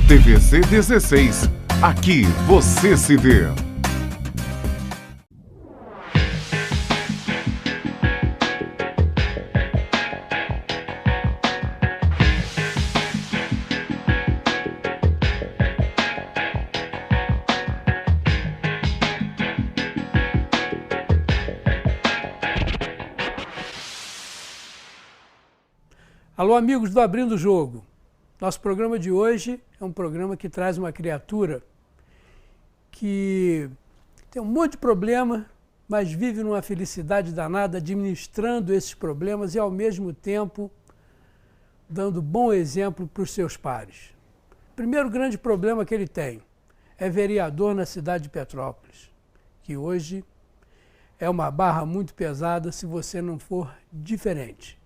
TVC 16. Aqui você se vê. Alô, amigos do Abrindo o Jogo. Nosso programa de hoje é um programa que traz uma criatura que tem um monte de problema, mas vive numa felicidade danada administrando esses problemas e, ao mesmo tempo, dando bom exemplo para os seus pares. O primeiro grande problema que ele tem é vereador na cidade de Petrópolis, que hoje é uma barra muito pesada se você não for diferente.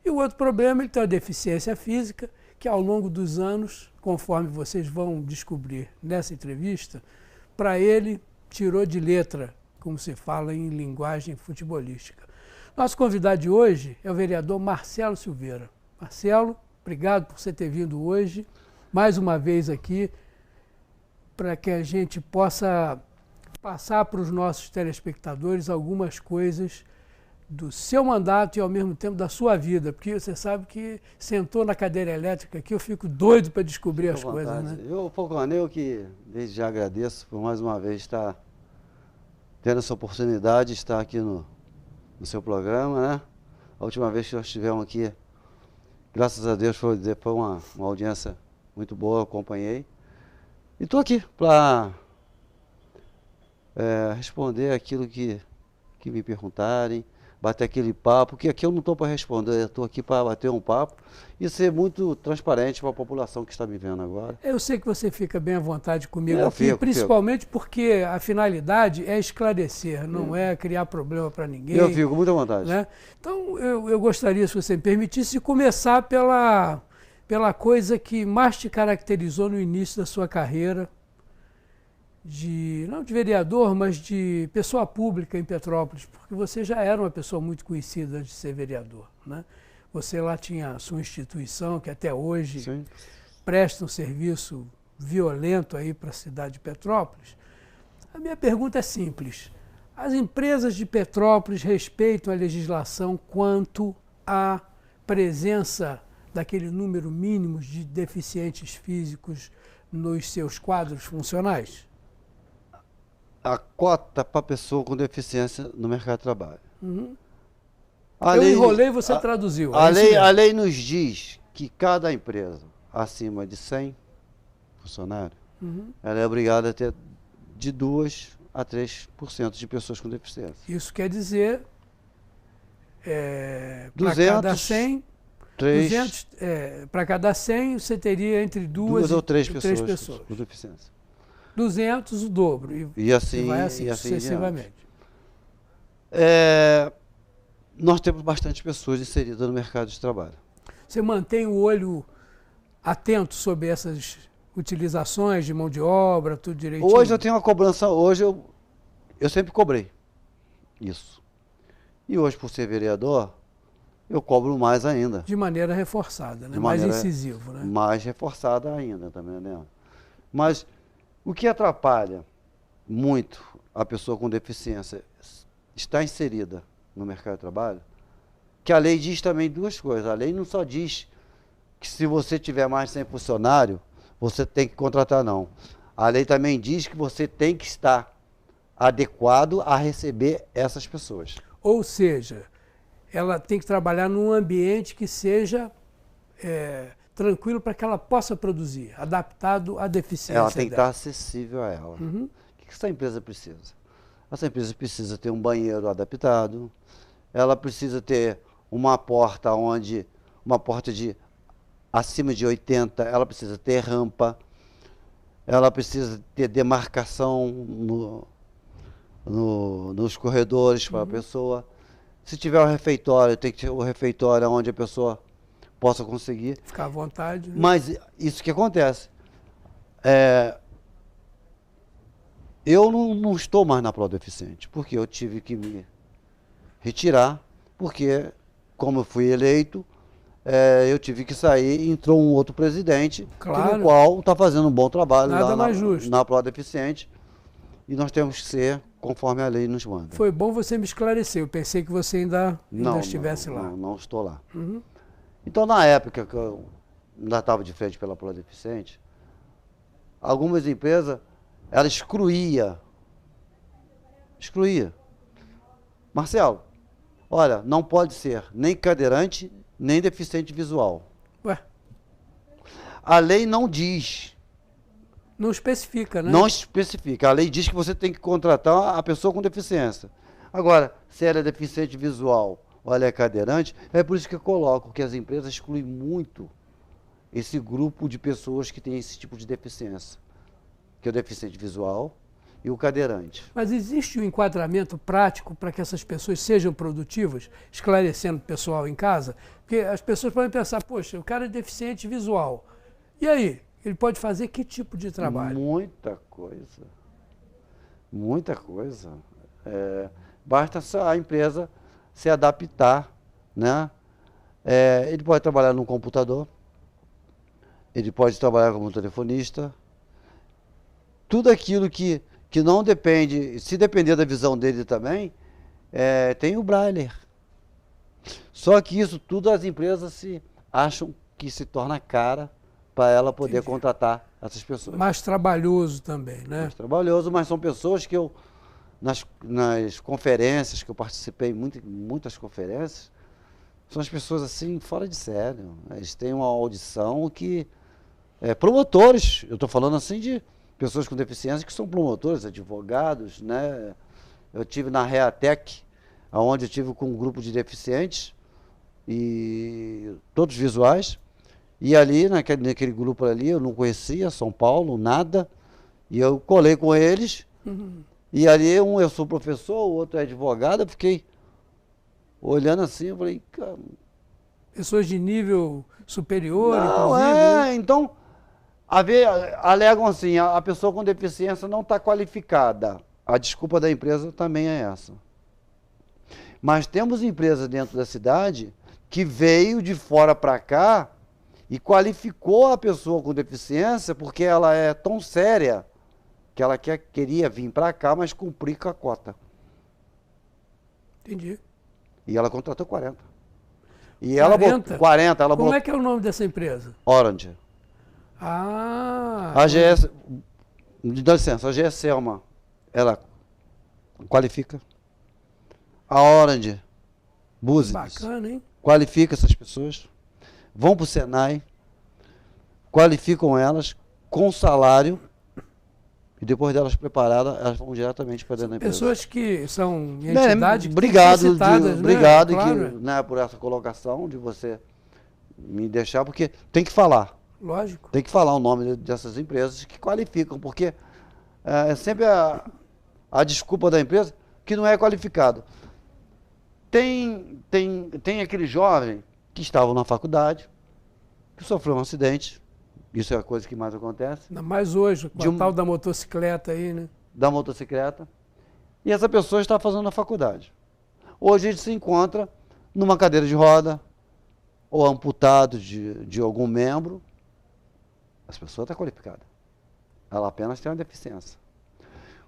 E o outro problema, ele tem uma deficiência física, que ao longo dos anos, conforme vocês vão descobrir nessa entrevista, para ele tirou de letra, como se fala em linguagem futebolística. Nosso convidado de hoje é o vereador Marcelo Silveira. Marcelo, obrigado por você ter vindo hoje, mais uma vez aqui, para que a gente possa passar para os nossos telespectadores algumas coisas do seu mandato e, ao mesmo tempo, da sua vida, porque você sabe que sentou na cadeira elétrica aqui, eu fico doido para descobrir as coisas, né? Eu, Pocoaneu, que desde já agradeço por mais uma vez estar tendo essa oportunidade de estar aqui no seu programa, né? A última vez que nós estivemos aqui, graças a Deus, foi uma audiência muito boa, eu acompanhei. E estou aqui para responder aquilo que me perguntarem, bater aquele papo, porque aqui eu não estou para responder, eu estou aqui para bater um papo e ser muito transparente para a população que está me vendo agora. Eu sei que você fica bem à vontade comigo aqui, principalmente porque a finalidade é esclarecer, não é criar problema para ninguém. Eu fico com muita vontade. Né? Então, eu gostaria, se você me permitisse, de começar pela coisa que mais te caracterizou no início da sua carreira, não de vereador, mas de pessoa pública em Petrópolis, porque você já era uma pessoa muito conhecida antes de ser vereador, né? Você lá tinha a sua instituição, que até hoje Sim. presta um serviço violento aí para a cidade de Petrópolis. A minha pergunta é simples. As empresas de Petrópolis respeitam a legislação quanto à presença daquele número mínimo de deficientes físicos nos seus quadros funcionais? A cota para pessoa com deficiência no mercado de trabalho. Uhum. Eu enrolei e você traduziu. A lei nos diz que cada empresa acima de 100 funcionários, ela é obrigada a ter de 2% a 3% de pessoas com deficiência. Isso quer dizer, para cada 100, para cada 100 você teria entre duas ou três pessoas com deficiência. 200, o dobro. E assim, vai assim sucessivamente. Nós temos bastante pessoas inseridas no mercado de trabalho. Você mantém o olho atento sobre essas utilizações de mão de obra, tudo direitinho? Hoje eu tenho uma cobrança, hoje eu sempre cobrei isso. E hoje, por ser vereador, eu cobro mais ainda. De maneira reforçada, né? Mais incisivo, né? Mais reforçada ainda, também, né? Mas o que atrapalha muito a pessoa com deficiência estar inserida no mercado de trabalho, que a lei diz também duas coisas. A lei não só diz que se você tiver mais de 100 funcionários, você tem que contratar, não. A lei também diz que você tem que estar adequado a receber essas pessoas. Ou seja, ela tem que trabalhar num ambiente que seja tranquilo para que ela possa produzir, adaptado à deficiência Ela tem que dela. estar acessível a ela. O que essa empresa precisa? Essa empresa precisa ter um banheiro adaptado, ela precisa ter uma porta de acima de 80, ela precisa ter rampa, ela precisa ter demarcação nos corredores para a pessoa. Se tiver um refeitório, tem que ter o refeitório onde a pessoa possa conseguir. Ficar à vontade. Né? Mas isso que acontece. Eu não estou mais na Prodeficiente, porque eu tive que me retirar, porque, como eu fui eleito, eu tive que sair, entrou um outro presidente, Claro. no qual está fazendo um bom trabalho Nada lá mais justo. na Pro Deficiente, e nós temos que ser conforme a lei nos manda. Foi bom você me esclarecer. Eu pensei que você ainda Não, estivesse lá. não estou lá. Uhum. Então, na época que eu ainda estava de frente pela Pro Deficiente, algumas empresas, ela excluía. Marcelo, olha, não pode ser nem cadeirante, nem deficiente visual. Ué, A lei não diz, não especifica, né? não especifica. A lei diz que você tem que contratar a pessoa com deficiência. Agora, se ela é deficiente visual ou ela é cadeirante, é por isso que eu coloco que as empresas excluem muito esse grupo de pessoas que têm esse tipo de deficiência, que é o deficiente visual e o cadeirante. Mas existe um enquadramento prático para que essas pessoas sejam produtivas, esclarecendo o pessoal em casa? Porque as pessoas podem pensar, poxa, o cara é deficiente visual. E aí? Ele pode fazer que tipo de trabalho? Muita coisa. Muita coisa. Basta só a empresa se adaptar, né? Ele pode trabalhar no computador, ele pode trabalhar como telefonista. Tudo aquilo que não depende, se depender da visão dele também, tem o Braille. Só que isso tudo as empresas acham que se torna cara para ela poder contratar essas pessoas. Mais trabalhoso também, né? Mais trabalhoso, mas são pessoas que eu, nas conferências, que eu participei, muitas conferências, são as pessoas assim, fora de sério. Eles têm uma audição que... promotores, eu estou falando assim de pessoas com deficiência que são promotores, advogados, né? Eu tive na Reatec, onde eu tive com um grupo de deficientes, e todos visuais, e ali, naquele grupo ali, eu não conhecia São Paulo, nada, e eu colei com eles, e ali eu sou professor, o outro é advogado, eu fiquei olhando assim, eu falei, cara... Pessoas de nível superior, Não, inclusive. Né? então, alegam assim, a pessoa com deficiência não está qualificada. A desculpa da empresa também é essa. Mas temos empresas dentro da cidade que veio de fora para cá e qualificou a pessoa com deficiência porque ela é tão séria que ela queria vir para cá, mas cumprir com a cota. Entendi. E ela contratou 40. E 40? ela 40, ela Como é que é o nome dessa empresa? Orange. Ah, A GS, dá licença, a GS Selma, ela qualifica. A Orange, Business, bacana, hein? qualifica essas pessoas. Vão para o Senai, qualificam elas com salário e depois delas preparadas, elas vão diretamente para dentro da empresa. Pessoas que são entidades obrigado, citadas, obrigado né? Claro. né, por essa colocação de você me deixar, porque tem que falar. Lógico. Tem que falar o nome dessas empresas que qualificam, porque é sempre a desculpa da empresa que não é qualificado. Tem aquele jovem que estava na faculdade, que sofreu um acidente, isso é a coisa que mais acontece, Ainda mais hoje, com De a um- tal da motocicleta aí, né? da motocicleta, e essa pessoa está fazendo a faculdade. Hoje ele se encontra numa cadeira de roda, ou amputado de algum membro. Essa pessoa está qualificada. Ela apenas tem uma deficiência.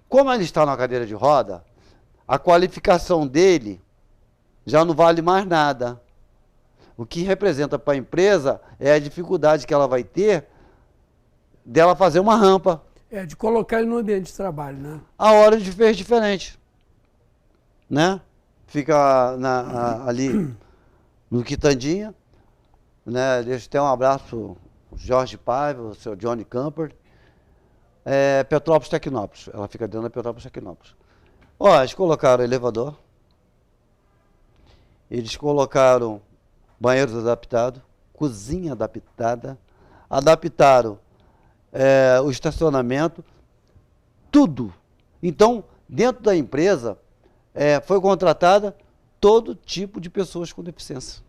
Como ele está na cadeira de roda, a qualificação dele já não vale mais nada. O que representa para a empresa é a dificuldade que ela vai ter dela fazer uma rampa. De colocar ele no ambiente de trabalho, né? A Orange fez diferente. Né? Fica ali no Quitandinha. Né? Deixa eu ter um abraço pro Jorge Paiva, o seu Johnny Camper. Petrópolis Tecnópolis. Ela fica dentro da Petrópolis Tecnópolis. Ó, eles colocaram elevador. Eles colocaram banheiros adaptados, cozinha adaptada, adaptaram o estacionamento, tudo. Então, dentro da empresa, foi contratada todo tipo de pessoas com deficiência.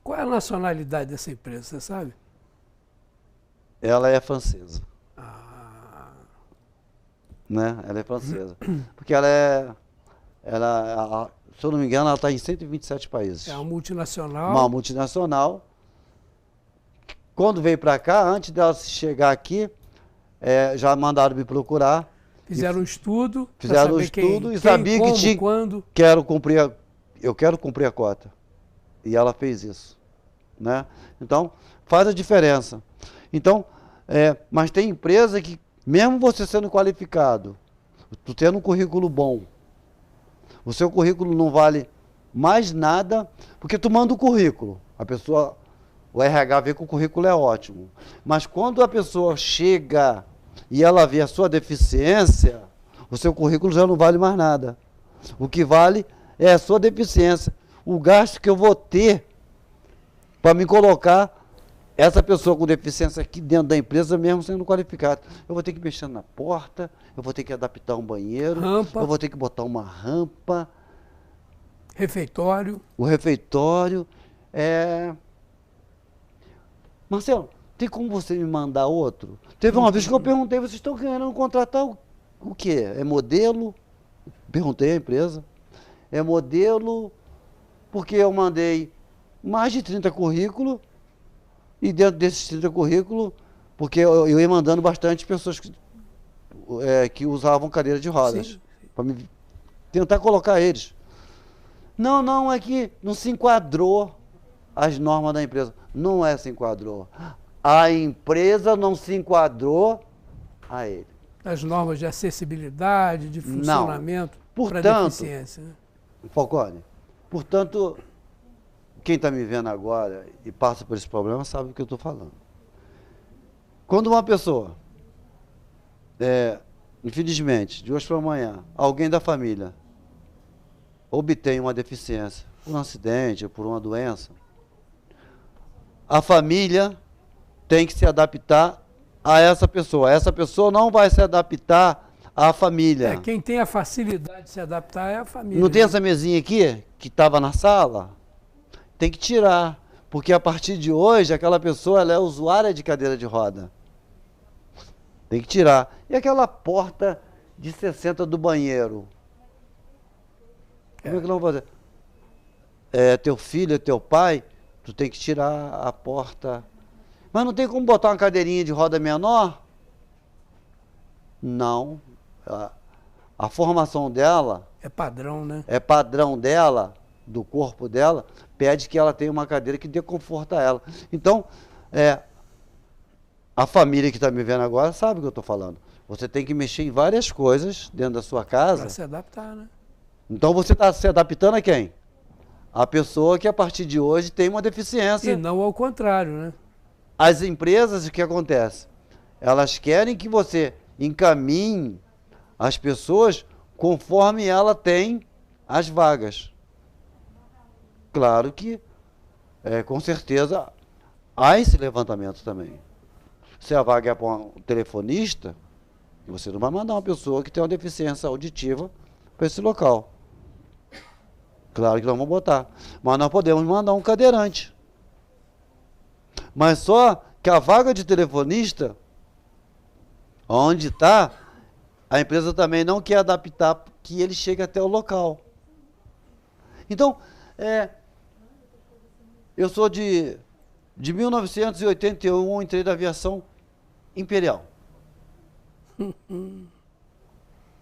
Qual é a nacionalidade dessa empresa, você sabe? Ela é francesa. Ah, Né? Ela é francesa. Porque se eu não me engano, ela está em 127 países. é uma multinacional. Uma multinacional quando veio para cá, antes dela chegar aqui, já mandaram me procurar. Fizeram um estudo. Fizeram um estudo e sabia que tinha. Quando. Eu quero cumprir a cota. E ela fez isso, né? Então, faz a diferença. Então, mas tem empresa que, mesmo você sendo qualificado, tu tendo um currículo bom, o seu currículo não vale mais nada, porque tu manda o currículo. A pessoa, o RH vê que o currículo é ótimo. Mas quando a pessoa chega e ela vê a sua deficiência, o seu currículo já não vale mais nada. O que vale é a sua deficiência. O gasto que eu vou ter para me colocar essa pessoa com deficiência aqui dentro da empresa, mesmo sendo qualificado. Eu vou ter que mexer na porta, eu vou ter que adaptar um banheiro, rampa. Eu vou ter que botar uma rampa. Refeitório. O refeitório. Marcelo, tem como você me mandar outro? Teve uma vez que eu perguntei, vocês estão querendo contratar o quê? É modelo? Perguntei à empresa. É modelo, porque eu mandei mais de 30 currículos, e dentro desses 30 currículos, porque eu ia mandando bastante pessoas que usavam cadeira de rodas, para tentar colocar eles. Não, é que não se enquadrou as normas da empresa. Não se enquadrou. A empresa não se enquadrou a ele. As normas de acessibilidade, de funcionamento para deficiência. Né? Falcone, portanto, quem está me vendo agora e passa por esse problema sabe o que eu estou falando. Quando uma pessoa, infelizmente, de hoje para amanhã, alguém da família obtém uma deficiência por um acidente ou por uma doença, a família tem que se adaptar a essa pessoa. Essa pessoa não vai se adaptar à família. Quem tem a facilidade de se adaptar é a família. Não tem essa mesinha aqui, que estava na sala? Tem que tirar, porque a partir de hoje, aquela pessoa ela é usuária de cadeira de roda. Tem que tirar. E aquela porta de 60 do banheiro? Como é que não vou fazer? Teu filho, é teu pai, tu tem que tirar a porta. Mas não tem como botar uma cadeirinha de roda menor? Não. A formação dela... É padrão, né? É padrão dela, do corpo dela, pede que ela tenha uma cadeira que dê conforto a ela. Então, a família que está me vendo agora sabe o que eu estou falando. Você tem que mexer em várias coisas dentro da sua casa. Para se adaptar, né? Então você está se adaptando a quem? A pessoa que a partir de hoje tem uma deficiência. E não ao contrário, né? As empresas, o que acontece? Elas querem que você encaminhe as pessoas conforme ela tem as vagas. Claro que, com certeza, há esse levantamento também. Se a vaga é para um telefonista, você não vai mandar uma pessoa que tem uma deficiência auditiva para esse local. Claro que não vamos botar. Mas nós podemos mandar um cadeirante. Mas só que a vaga de telefonista, onde está, a empresa também não quer adaptar que ele chegue até o local. Então, eu sou de 1981, entrei na aviação Imperial.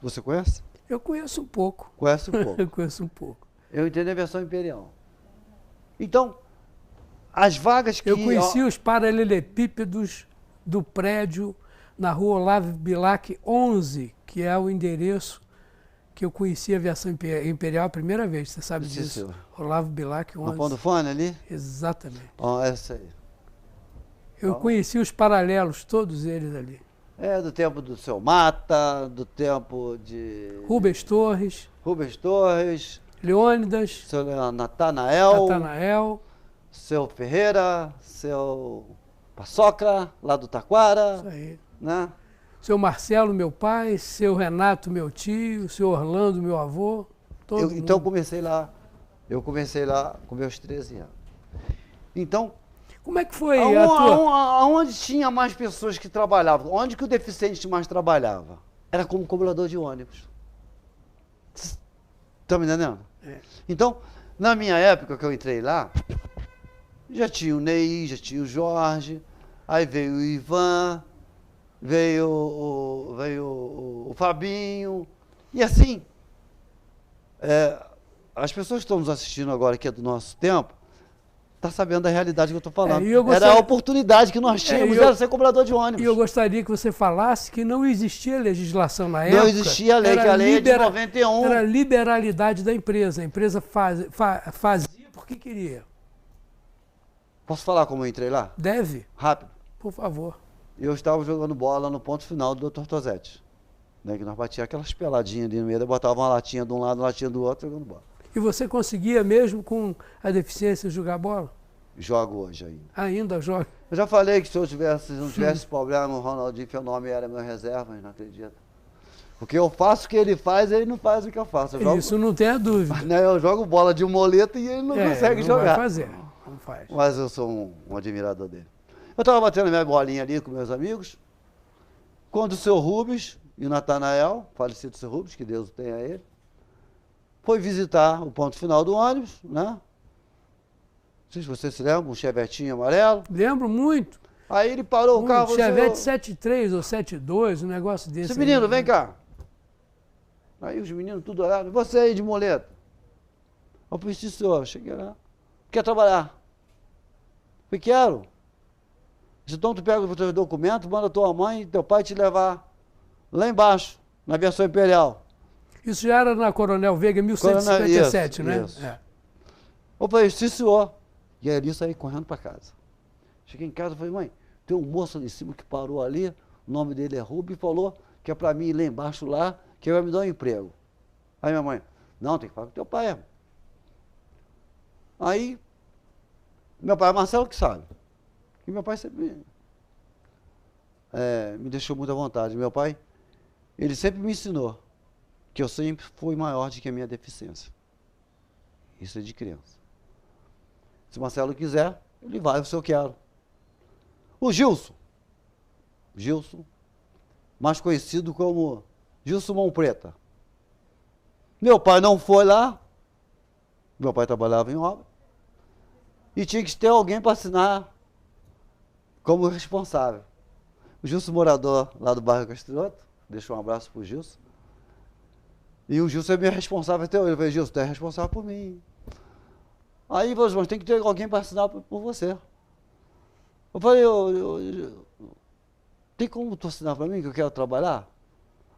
Você conhece? Eu conheço um pouco. Conhece um pouco. Eu conheço um pouco. Eu entrei na aviação Imperial. Então, as vagas que... Eu conheci os paralelepípedos do prédio na rua Olavo Bilac 11, que é o endereço que eu conheci a aviação Imperial a primeira vez, você sabe disso? Olavo Bilac 11. No Pão do Fone ali? Exatamente. Essa aí. Eu conheci os paralelos, todos eles ali. Do tempo do seu Mata, do tempo de... Rubens Torres. Leônidas. Seu Natanael. Seu Ferreira, seu Paçoca, lá do Taquara. Isso aí. Né? Seu Marcelo, meu pai, seu Renato, meu tio, seu Orlando, meu avô. Então eu comecei lá com meus 13 anos. Então, como é que foi aonde tinha mais pessoas que trabalhavam? Onde que o deficiente mais trabalhava? Era como cobrador de ônibus. Tá me entendendo? Então, na minha época que eu entrei lá, já tinha o Ney, já tinha o Jorge, Aí veio o Ivan, veio o Fabinho, e assim, as pessoas que estão nos assistindo agora, que é do nosso tempo, tá sabendo da realidade que eu estou falando. Era a oportunidade que nós tínhamos, era ser cobrador de ônibus. E eu gostaria que você falasse que não existia legislação na época. Não existia lei, que a lei é de 91. Era a liberalidade da empresa. A empresa fazia porque queria. Posso falar como eu entrei lá? Deve? Rápido. Por favor. Eu estava jogando bola no ponto final do Dr. Tosetti. Né, que nós batíamos aquelas peladinhas ali no meio, botava uma latinha de um lado, uma latinha do outro, jogando bola. E você conseguia mesmo com a deficiência jogar bola? Jogo hoje ainda. Ainda joga? Eu já falei que se não tivesse problema, o Ronaldinho Fenômeno era meu reserva, mas não acredito. Porque eu faço o que ele faz, ele não faz o que eu faço. Isso não tem a dúvida. Né, eu jogo bola de moleta e ele não consegue jogar. Não vai fazer, não faz. Mas eu sou um admirador dele. Eu estava batendo minha bolinha ali com meus amigos, quando o seu Rubens e o Natanael, falecido seu Rubens, que Deus o tenha a ele, foi visitar o ponto final do ônibus, né? Não sei se você se lembra, um chevetinho amarelo. Lembro muito. Aí ele parou o carro... Chevette 73 ou 72, um negócio desse. Esse menino, vem cá. Aí os meninos tudo olharam. Você aí de moleta. Eu falei, sim, senhor. Cheguei lá. Quer trabalhar? Eu falei, quero. Então tu pega o teu documento, manda tua mãe e teu pai te levar lá embaixo, na aviação imperial. Isso já era na Coronel Veiga, 1157, né? Isso. Eu falei, sim, senhor. E aí ele saí correndo para casa. Cheguei em casa e falei, mãe, tem um moço ali em cima que parou ali, o nome dele é Rubens, e falou que é para mim ir lá embaixo lá, que ele vai me dar um emprego. Aí minha mãe, não, tem que falar com teu pai. Irmão. Aí, meu pai, Marcelo, que sabe. E meu pai sempre me deixou muito à vontade. Meu pai, ele sempre me ensinou que eu sempre fui maior do que a minha deficiência. Isso é de criança. Se o Marcelo quiser, ele vai se eu quero. O Gilson, mais conhecido como Gilson Mão Preta. Meu pai não foi lá, meu pai trabalhava em obra, e tinha que ter alguém para assinar como responsável. O Gilson, morador lá do bairro Castroto, deixou um abraço pro Gilson. E o Gilson é meu responsável até hoje. Eu falei, Gilson, tu é responsável por mim. Aí, mas tem que ter alguém para assinar por você. Eu falei, tem como tu assinar para mim que eu quero trabalhar?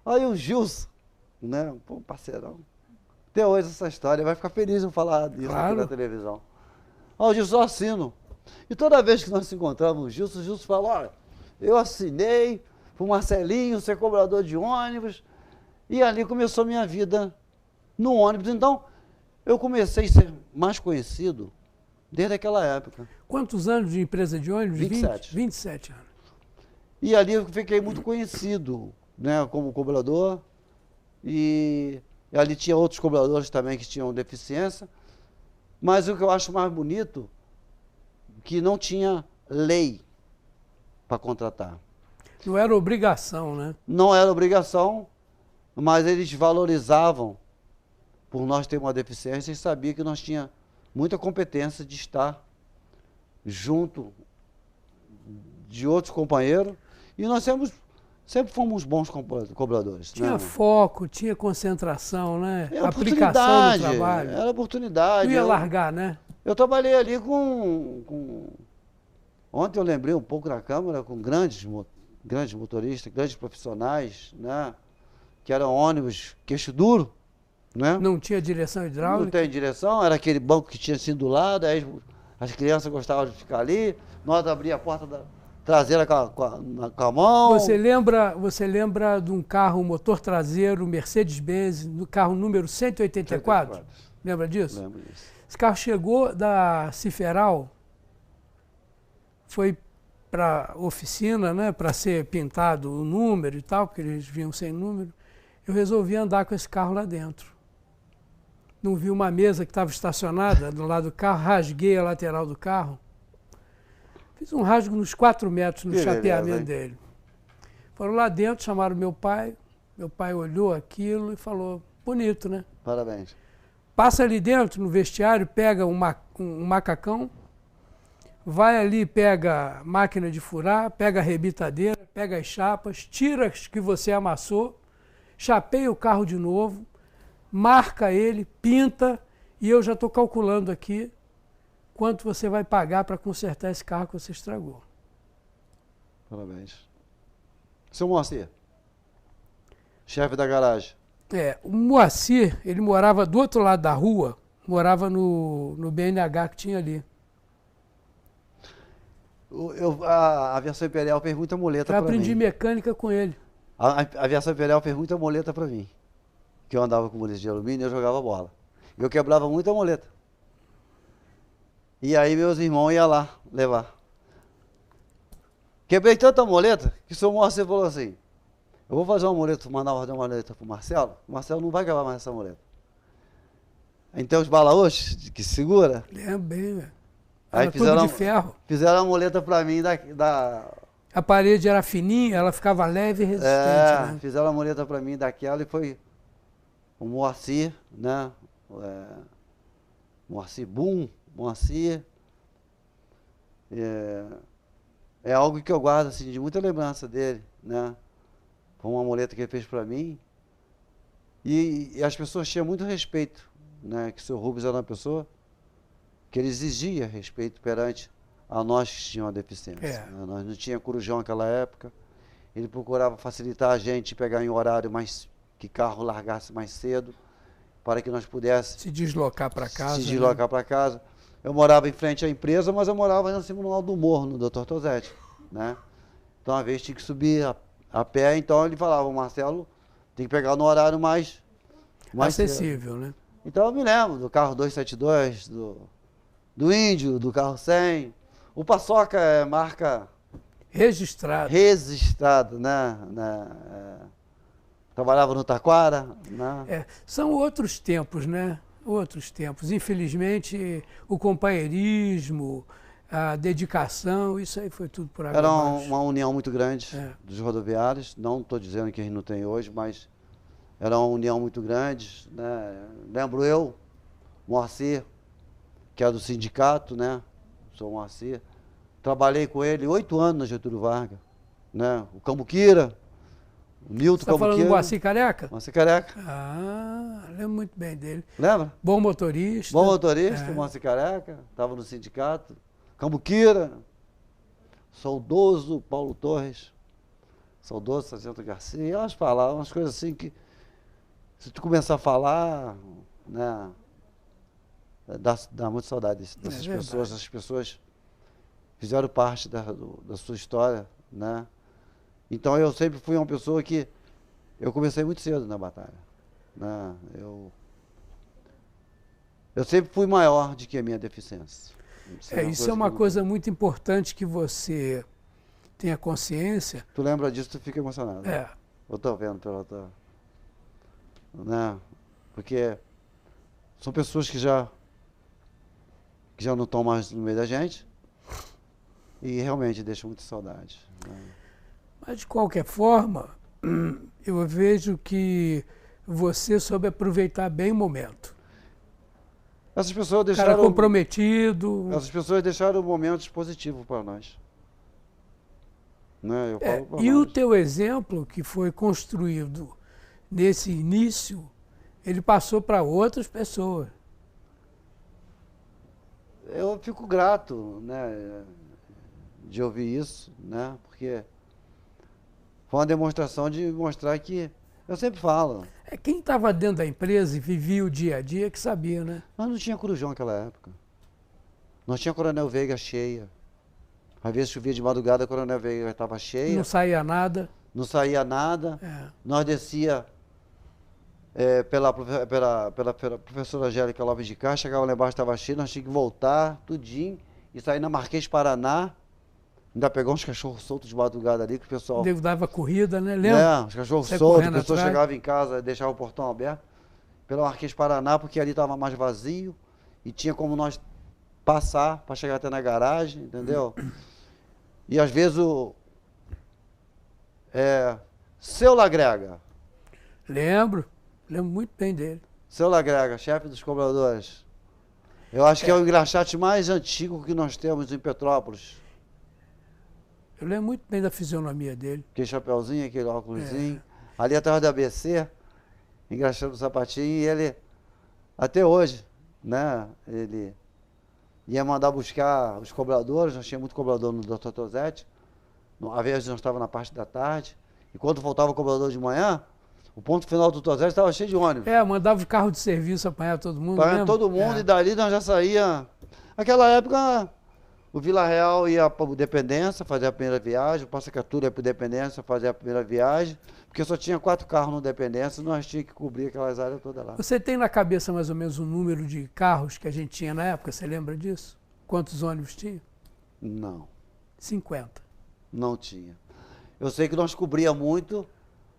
Aí o Gilson, né, pô, parceirão, até hoje essa história, vai ficar feliz em falar disso aqui na televisão. Aí o Gilson, eu assino. E toda vez que nós nos encontramos, o Gilson fala, olha, eu assinei para o Marcelinho ser cobrador de ônibus, e ali começou a minha vida no ônibus. Então, eu comecei a ser mais conhecido desde aquela época. Quantos anos de empresa de ônibus? 27. 27 anos. E ali eu fiquei muito conhecido, né, como cobrador, e ali tinha outros cobradores também que tinham deficiência, mas o que eu acho mais bonito, que não tinha lei para contratar. Não era obrigação, né? Não era obrigação, mas eles valorizavam por nós ter uma deficiência e sabia que nós tínhamos muita competência de estar junto de outros companheiros e nós sempre fomos bons cobradores. Tinha, né? Foco, tinha concentração, né? Era aplicação no trabalho. Era oportunidade. Não ia largar, né? Eu trabalhei ali Ontem eu lembrei um pouco na Câmara com grandes motoristas, grandes profissionais, né? Que eram ônibus queixo duro, né? Não tinha direção hidráulica? Não tem direção, era aquele banco que tinha assim do lado, aí as crianças gostavam de ficar ali, nós abríamos a porta traseira com a mão. Você lembra de um carro motor traseiro, Mercedes-Benz, no carro número 184? Lembra disso? Lembro disso. Esse carro chegou da Ciferal, foi para a oficina, né, para ser pintado o número e tal, porque eles vinham sem número. Eu resolvi andar com esse carro lá dentro. Não vi uma mesa que estava estacionada do lado do carro, rasguei a lateral do carro. Fiz um rasgo nos 4 metros no chapeamento dele. Foram lá dentro, chamaram meu pai olhou aquilo e falou, bonito, né? Parabéns. Passa ali dentro, no vestiário, pega um macacão, vai ali, pega a máquina de furar, pega a rebitadeira, pega as chapas, tira as que você amassou, chapeia o carro de novo, marca ele, pinta, e eu já estou calculando aqui quanto você vai pagar para consertar esse carro que você estragou. Parabéns. Seu Moacir, chefe da garagem. O Moacir, ele morava do outro lado da rua, morava no BNH que tinha ali. A aviação imperial fez muita muleta para Eu mim. aprendi mecânica com ele. A aviação imperial fez muita muleta para mim. Que eu andava com muleta de alumínio e eu jogava bola. Eu quebrava muita muleta. E aí meus irmãos iam lá levar. Quebrei tanta muleta que o seu Moacir falou assim: eu vou fazer uma muleta, mandar uma muleta pro Marcelo. O Marcelo não vai quebrar mais essa muleta. Então os balaús que segura. Lembro bem, velho. Aí Tudo de ferro. Fizeram a muleta pra mim A parede era fininha, ela ficava leve e resistente, né? Fizeram a muleta pra mim daquela e foi o Moacir, né? Moacir Boom, Moacir. É algo que eu guardo assim, de muita lembrança dele, né? Foi uma muleta que ele fez pra mim. E as pessoas tinham muito respeito, né? Que o seu Rubens era uma pessoa que ele exigia respeito perante a nós que tínhamos a deficiência. Né? Nós não tínhamos corujão naquela época. Ele procurava facilitar a gente, pegar em horário mais que carro largasse mais cedo, para que nós pudéssemos se deslocar para casa. Se deslocar, né, para casa. Eu morava em frente à empresa, mas eu morava em cima no alto do morro, no Dr. Tosetti, né? Então, uma vez tinha que subir a pé, então ele falava: o Marcelo tem que pegar no horário mais acessível, cedo, né? Então eu me lembro do carro 272, do Índio, do carro 100. O Paçoca é marca registrada, né? Trabalhava no Taquara, né? São outros tempos, né? Outros tempos. Infelizmente, o companheirismo, a dedicação, isso aí foi tudo por água Era abaixo. uma união muito grande dos rodoviários. Não estou dizendo que a gente não tem hoje, mas era uma união muito grande, né? Lembro eu, Moacir, que é do sindicato, né? Sou Moacir. Trabalhei com ele 8 anos na Getúlio Vargas, né? O Cambuquira, o Milton Cambuquira. Você está falando do Moacir Careca? Moacir Careca. Lembro muito bem dele. Lembra? Bom motorista. Bom motorista, Moacir Careca. Estava no sindicato. Cambuquira. Saudoso Paulo Torres. Saudoso Sargento Garcia. Elas falavam umas coisas assim que, se tu começar a falar, né, dá muita saudade dessas pessoas. Essas pessoas fizeram parte da sua história, né? Então eu sempre fui uma pessoa que eu comecei muito cedo na batalha, né? Eu sempre fui maior do que a minha deficiência. Isso é uma coisa muito importante que você tenha consciência. Tu lembra disso, tu fica emocionado. Eu estou vendo pela tua... Né? Porque são pessoas que já não estão mais no meio da gente e realmente deixam muita saudade, né? Mas, de qualquer forma, eu vejo que você soube aproveitar bem o momento. Essas pessoas deixaram... Cara comprometido. Essas pessoas deixaram momentos positivos para nós. Né? Eu falo pra e nós. o teu exemplo, que foi construído nesse início, ele passou para outras pessoas. Eu fico grato, né, de ouvir isso, né? Porque foi uma demonstração de mostrar que... Eu sempre falo. Quem estava dentro da empresa e vivia o dia a dia que sabia, né? Nós não tinha corujão naquela época. Nós tinha Coronel Veiga cheia. Às vezes chovia de madrugada, a Coronel Veiga estava cheia. Não saía nada. Não saía nada. Nós descia pela professora Angélica Lopes de Castro, chegava lá embaixo, estava cheio, nós tínhamos que voltar, tudinho, e sair na Marquês de Paraná. Ainda pegou uns cachorros soltos de madrugada ali, que o pessoal... Dava corrida, né? Lembra? Os cachorros soltos, a pessoa chegava em casa, deixava o portão aberto, pela Marquês de Paraná, porque ali estava mais vazio, e tinha como nós passar para chegar até na garagem, entendeu? E às vezes Seu Lagrega. Lembro muito bem dele. Seu Lagrega, chefe dos cobradores. Eu acho que é o engraxate mais antigo que nós temos em Petrópolis. Eu lembro muito bem da fisionomia dele. Aquele chapeuzinho, aquele óculosinho. Ali atrás da ABC, engraxando o sapatinho, e ele, até hoje, né? Ele ia mandar buscar os cobradores, nós tínhamos muito cobrador no Dr. Tosetti. Às vezes nós estávamos na parte da tarde, e quando faltava o cobrador de manhã, o ponto final do Tosetti estava cheio de ônibus. Mandava o carro de serviço apanhar todo mundo. Apanhar todo mundo, e dali nós já saía. Naquela época, o Vila Real ia para o Dependência fazer a primeira viagem, o Passacatura ia para o Dependência fazer a primeira viagem, porque só tinha 4 carros no Dependência e nós tínhamos que cobrir aquelas áreas todas lá. Você tem na cabeça mais ou menos o número de carros que a gente tinha na época? Você lembra disso? Quantos ônibus tinha? Não. 50. Não tinha. Eu sei que nós cobria muito,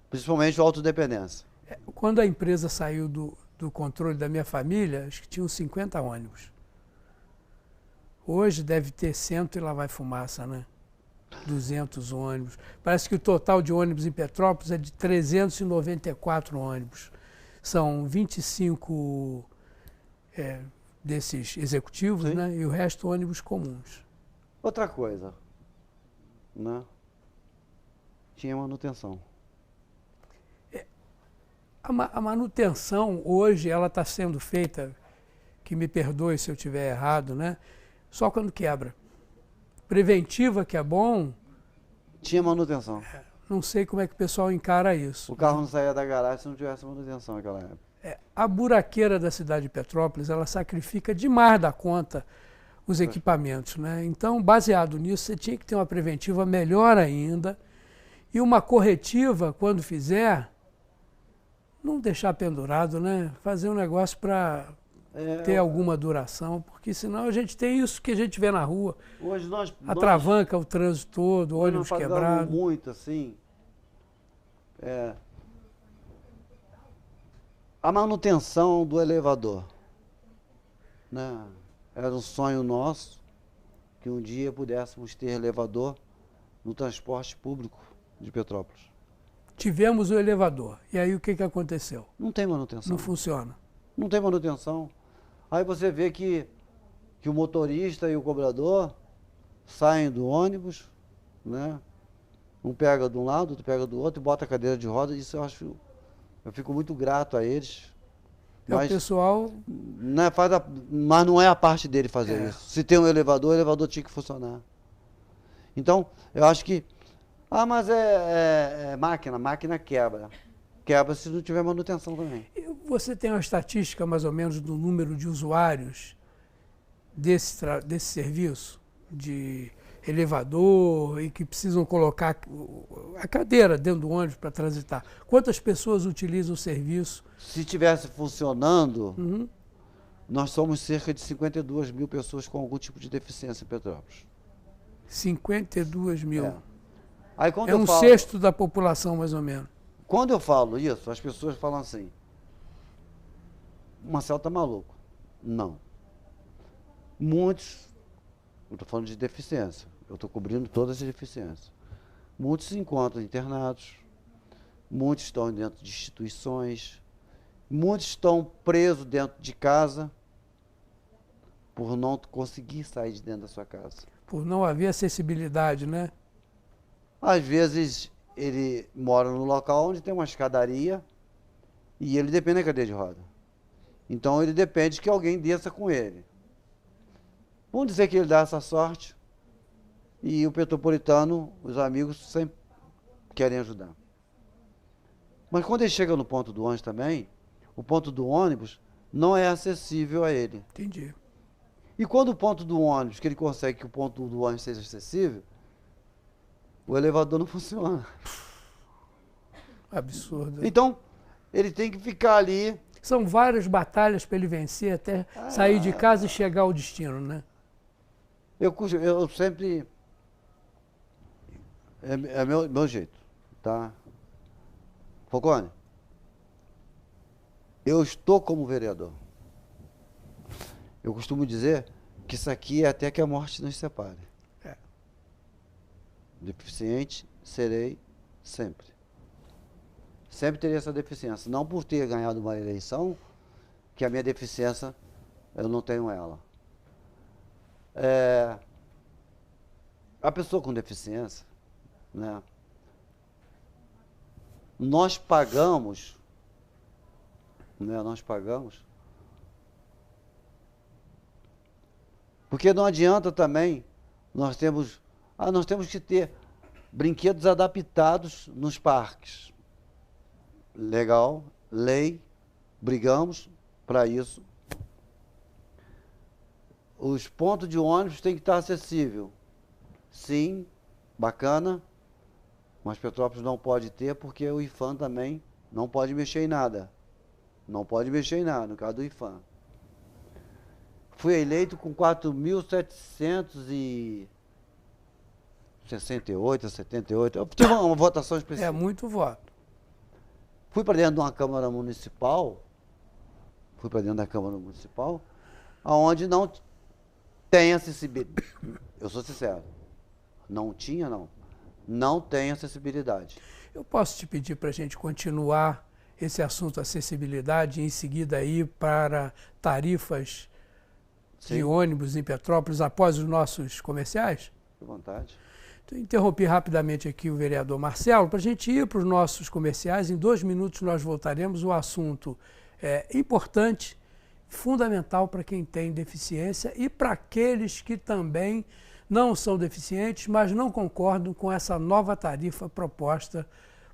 principalmente o Autodependência. Quando a empresa saiu do controle da minha família, acho que tinha uns 50 ônibus. Hoje deve ter 100 e lá vai fumaça, né? 200 ônibus. Parece que o total de ônibus em Petrópolis é de 394 ônibus. São 25 desses executivos, Sim. né? E o resto ônibus comuns. Outra coisa, né? Tinha manutenção. A manutenção hoje ela está sendo feita, que me perdoe se eu estiver errado, né? Só quando quebra. Preventiva, que é bom, Tinha manutenção. não sei como é que o pessoal encara isso. O carro não saía da garagem se não tivesse manutenção naquela época. A buraqueira da cidade de Petrópolis, ela sacrifica demais da conta os equipamentos, né? Então, baseado nisso, você tinha que ter uma preventiva melhor ainda e uma corretiva, quando fizer, não deixar pendurado, né? Fazer um negócio para ter alguma duração, porque senão a gente tem isso que a gente vê na rua. Hoje nós Atravanca o trânsito todo, hoje ônibus nós pagamos quebrado. muito, assim. A manutenção do elevador, né? Era um sonho nosso que um dia pudéssemos ter elevador no transporte público de Petrópolis. Tivemos o elevador. E aí o que aconteceu? Não tem manutenção. Não funciona. Não tem manutenção. Aí você vê que o motorista e o cobrador saem do ônibus, né? Um pega de um lado, outro pega do outro e bota a cadeira de roda. Isso eu fico muito grato a eles. O pessoal... Né, mas não é a parte dele fazer isso. Se tem um elevador, o elevador tinha que funcionar. Então, eu acho que... mas máquina quebra. Quebra se não tiver manutenção também. Você tem uma estatística, mais ou menos, do número de usuários desse serviço, de elevador, e que precisam colocar a cadeira dentro do ônibus para transitar? Quantas pessoas utilizam o serviço? Se estivesse funcionando, nós somos cerca de 52 mil pessoas com algum tipo de deficiência em Petrópolis. 52 mil. Aí, quando é um sexto da população, mais ou menos. Quando eu falo isso, as pessoas falam assim: o Marcelo tá maluco. Não. Muitos, eu estou falando de deficiência, eu estou cobrindo todas as deficiências. Muitos se encontram internados, muitos estão dentro de instituições, muitos estão presos dentro de casa por não conseguir sair de dentro da sua casa. Por não haver acessibilidade, né? Às vezes ele mora no local onde tem uma escadaria e ele depende da cadeira de roda. Então ele depende que alguém desça com ele. Vamos dizer que ele dá essa sorte e o petropolitano, os amigos sempre querem ajudar. Mas quando ele chega no ponto do ônibus também, o ponto do ônibus não é acessível a ele. Entendi. E quando o ponto do ônibus, que ele consegue que o ponto do ônibus seja acessível, o elevador não funciona. Absurdo. Então, ele tem que ficar ali. São várias batalhas para ele vencer até sair de casa e chegar ao destino, né? Eu sempre... É meu jeito, tá? Falcone, eu estou como vereador. Eu costumo dizer que isso aqui é até que a morte nos separe. Deficiente serei sempre. Sempre terei essa deficiência. Não por ter ganhado uma eleição, que a minha deficiência eu não tenho ela. A pessoa com deficiência, né? Nós pagamos, né? Nós pagamos, porque não adianta também, nós temos que ter brinquedos adaptados nos parques. Legal, lei, brigamos para isso. Os pontos de ônibus têm que estar acessíveis. Sim, bacana, mas Petrópolis não pode ter porque o IPHAN também não pode mexer em nada. Não pode mexer em nada, no caso do IPHAN. Fui eleito com 4.768, 78. Eu tive uma votação específica. É muito voto. Fui para dentro de uma Câmara Municipal, onde não tem acessibilidade. Eu sou sincero. Não tinha, não. Não tem acessibilidade. Eu posso te pedir para a gente continuar esse assunto acessibilidade e em seguida ir para tarifas de ônibus em Petrópolis após os nossos comerciais? À vontade. Então, interrompi rapidamente aqui o vereador Marcelo para a gente ir para os nossos comerciais. Em 2 minutos nós voltaremos. O assunto é importante, fundamental para quem tem deficiência e para aqueles que também não são deficientes, mas não concordam com essa nova tarifa proposta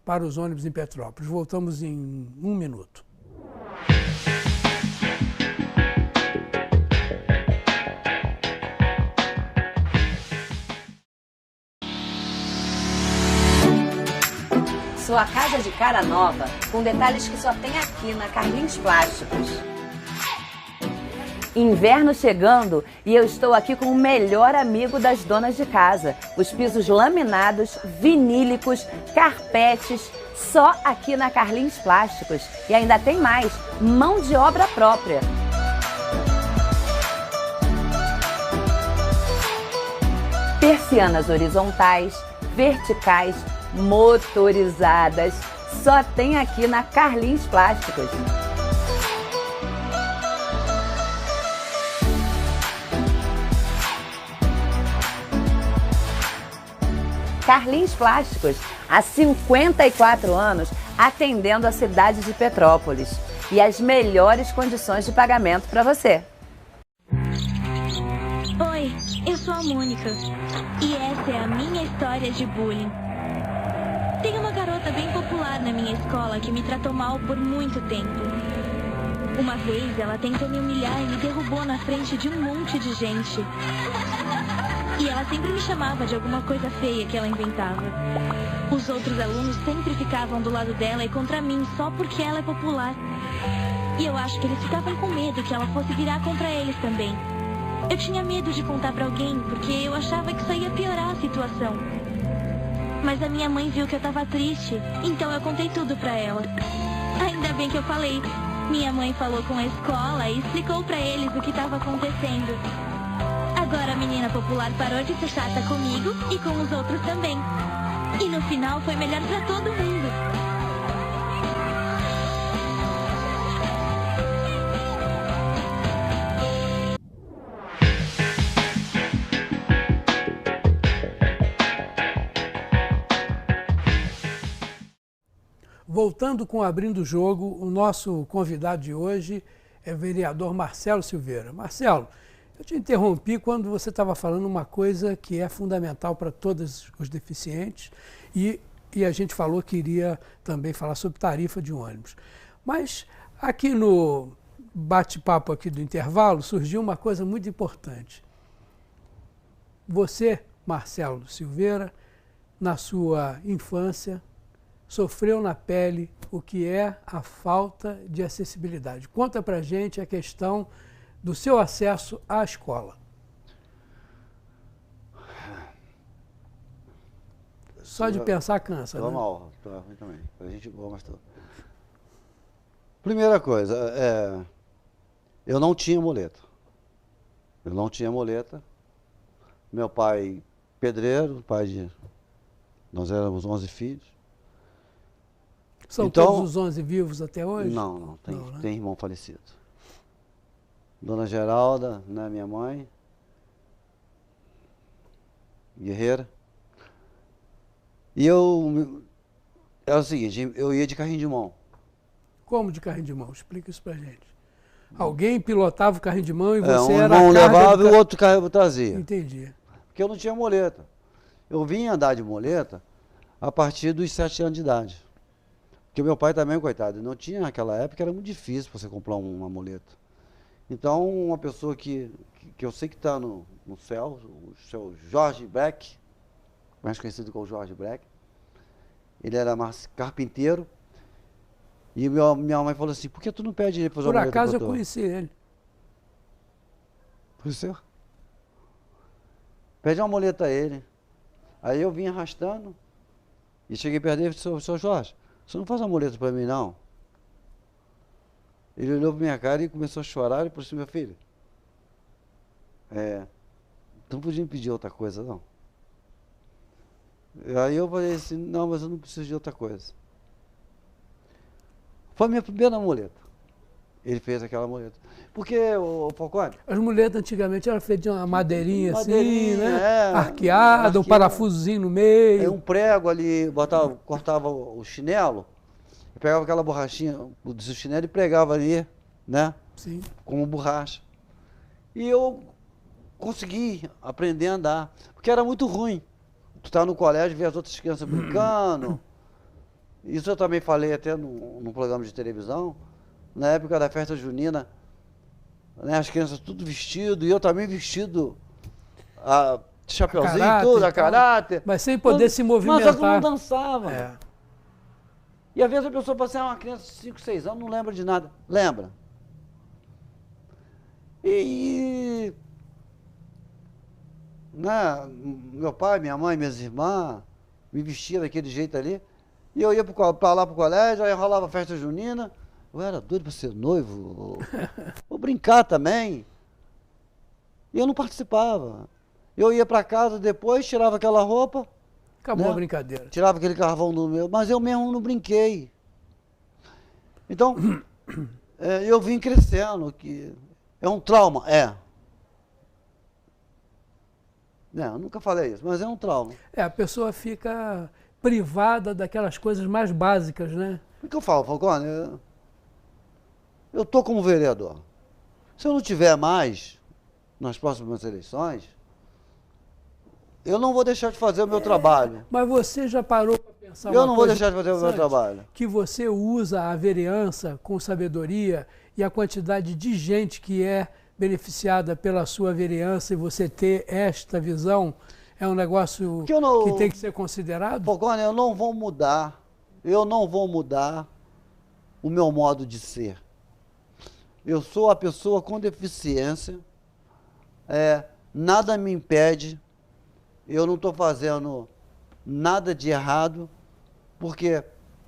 para os ônibus em Petrópolis. Voltamos em 1 minuto. Sua casa de cara nova, com detalhes que só tem aqui na Carlinhos Plásticos. Inverno chegando e eu estou aqui com o melhor amigo das donas de casa. Os pisos laminados, vinílicos, carpetes, só aqui na Carlinhos Plásticos. E ainda tem mais, mão de obra própria. Persianas horizontais, verticais, motorizadas, só tem aqui na Carlinhos Plásticos. Carlinhos Plásticos, há 54 anos, atendendo a cidade de Petrópolis. E as melhores condições de pagamento para você. Oi, eu sou a Mônica. E essa é a minha história de bullying. Tem uma garota bem popular na minha escola que me tratou mal por muito tempo. Uma vez ela tentou me humilhar e me derrubou na frente de um monte de gente. E ela sempre me chamava de alguma coisa feia que ela inventava. Os outros alunos sempre ficavam do lado dela e contra mim só porque ela é popular. E eu acho que eles ficavam com medo que ela fosse virar contra eles também. Eu tinha medo de contar pra alguém porque eu achava que isso ia piorar a situação. Mas a minha mãe viu que eu tava triste, então eu contei tudo pra ela. Ainda bem que eu falei. Minha mãe falou com a escola e explicou pra eles o que tava acontecendo. Agora a menina popular parou de ser chata comigo e com os outros também. E no final foi melhor pra todo mundo. Voltando com Abrindo o Jogo, o nosso convidado de hoje é o vereador Marcelo Silveira. Marcelo, eu te interrompi quando você estava falando uma coisa que é fundamental para todos os deficientes e a gente falou que iria também falar sobre tarifa de ônibus. Mas aqui no bate-papo aqui do intervalo surgiu uma coisa muito importante. Você, Marcelo Silveira, na sua infância, sofreu na pele o que é a falta de acessibilidade. Conta pra gente a questão do seu acesso à escola. Só de pensar cansa, né? Mal, tô ruim também. A gente boa, mas tô. Primeira coisa, eu não tinha muleta. Meu pai, pedreiro, nós éramos 11 filhos. São então, todos os 11 vivos até hoje? Não, tem, não, né? Tem irmão falecido. Dona Geralda, né, minha mãe, guerreira. E era o seguinte, eu ia de carrinho de mão. Como de carrinho de mão? Explica isso pra gente. Alguém pilotava o carrinho de mão e você Um era irmão a carga levava do e o outro carro trazia. Entendi. Porque eu não tinha muleta. Eu vim andar de muleta a partir dos 7 anos de idade. Porque meu pai também, coitado, não tinha naquela época, era muito difícil você comprar uma muleta. Então, uma pessoa que eu sei que está no céu, o seu Jorge Breck, mais conhecido como Jorge Breck, ele era carpinteiro, e minha mãe falou assim, por que tu não pede ele para fazer Por uma muleta? acaso eu conheci ele. Conheceu? Pede uma muleta a ele. Aí eu vim arrastando, e cheguei perto dele e disse, seu Jorge, você não faz uma muleta para mim, não? Ele olhou para minha cara e começou a chorar e falou assim, meu filho, tu não podia me pedir outra coisa, não. Aí eu falei assim, não, mas eu não preciso de outra coisa. Foi a minha primeira muleta. Ele fez aquela muleta. Porque, o Falcone... As muletas antigamente eram feitas de uma madeirinha assim, né? arqueada, Arqueada, um parafusozinho no meio. Um prego ali, cortava o chinelo, pegava aquela borrachinha do chinelo e pregava ali, né? Sim. Como borracha. E eu consegui aprender a andar, porque era muito ruim. Tu tá no colégio, vê as outras crianças brincando. Isso eu também falei até num programa de televisão, na época da festa junina, né, as crianças tudo vestido, e eu também vestido, de chapeuzinho e tudo, a caráter. Mas sem poder se movimentar. Mas só que não dançava. É. E às vezes a pessoa passa, uma criança de 5, 6 anos, não lembra de nada. Lembra. Né, meu pai, minha mãe, minhas irmãs, me vestiam daquele jeito ali. E eu ia para lá pro colégio, aí rolava festa junina. Eu era doido para ser noivo, ou brincar também. E eu não participava. Eu ia para casa depois, tirava aquela roupa. Acabou né? a brincadeira. Tirava aquele carvão do meu, mas eu mesmo não brinquei. Então, eu vim crescendo, que é um trauma, eu nunca falei isso, mas é um trauma. A pessoa fica privada daquelas coisas mais básicas, né? O que eu falo, Falcone? Eu estou como vereador. Se eu não tiver mais nas próximas eleições, eu não vou deixar de fazer o meu trabalho. Mas você já parou para pensar Eu não vou deixar de fazer o meu trabalho. Que você usa a vereança com sabedoria e a quantidade de gente que é beneficiada pela sua vereança e você ter esta visão é um negócio que tem que ser considerado? Falcone, eu não vou mudar o meu modo de ser. Eu sou a pessoa com deficiência, nada me impede, eu não estou fazendo nada de errado, porque,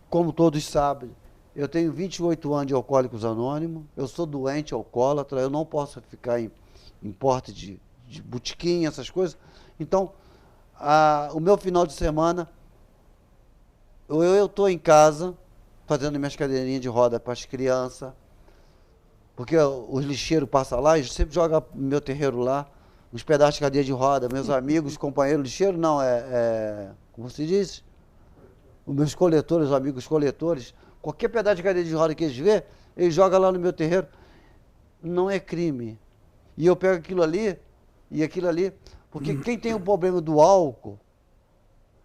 como todos sabem, eu tenho 28 anos de Alcoólicos Anônimos, eu sou doente alcoólatra, eu não posso ficar em porta de botequim, essas coisas. Então, o meu final de semana, eu estou em casa, fazendo minhas cadeirinhas de roda para as crianças, porque os lixeiros passam lá e sempre jogam no meu terreiro lá, uns pedaços de cadeira de roda, meus amigos, companheiros, lixeiro não, como se diz? Os meus coletores, os amigos coletores, qualquer pedaço de cadeira de roda que eles vê, eles jogam lá no meu terreiro. Não é crime. E eu pego aquilo ali e aquilo ali, porque quem tem o problema do álcool,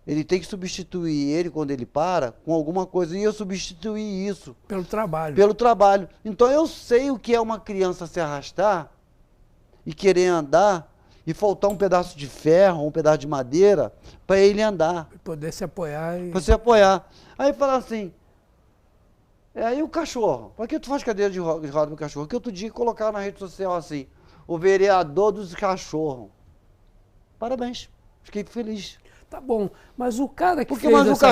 ele tem que substituir ele, quando ele para, com alguma coisa. E eu substituí isso. Pelo trabalho. Pelo trabalho. Então eu sei o que é uma criança se arrastar e querer andar e faltar um pedaço de ferro, um pedaço de madeira, para ele andar. Poder se apoiar. Para se apoiar. Aí fala assim, aí o cachorro, por que tu faz cadeira de roda pro cachorro? Que outro dia colocaram na rede social assim, o vereador dos cachorros. Parabéns, fiquei feliz. Tá bom, mas o cara que fez Mas essa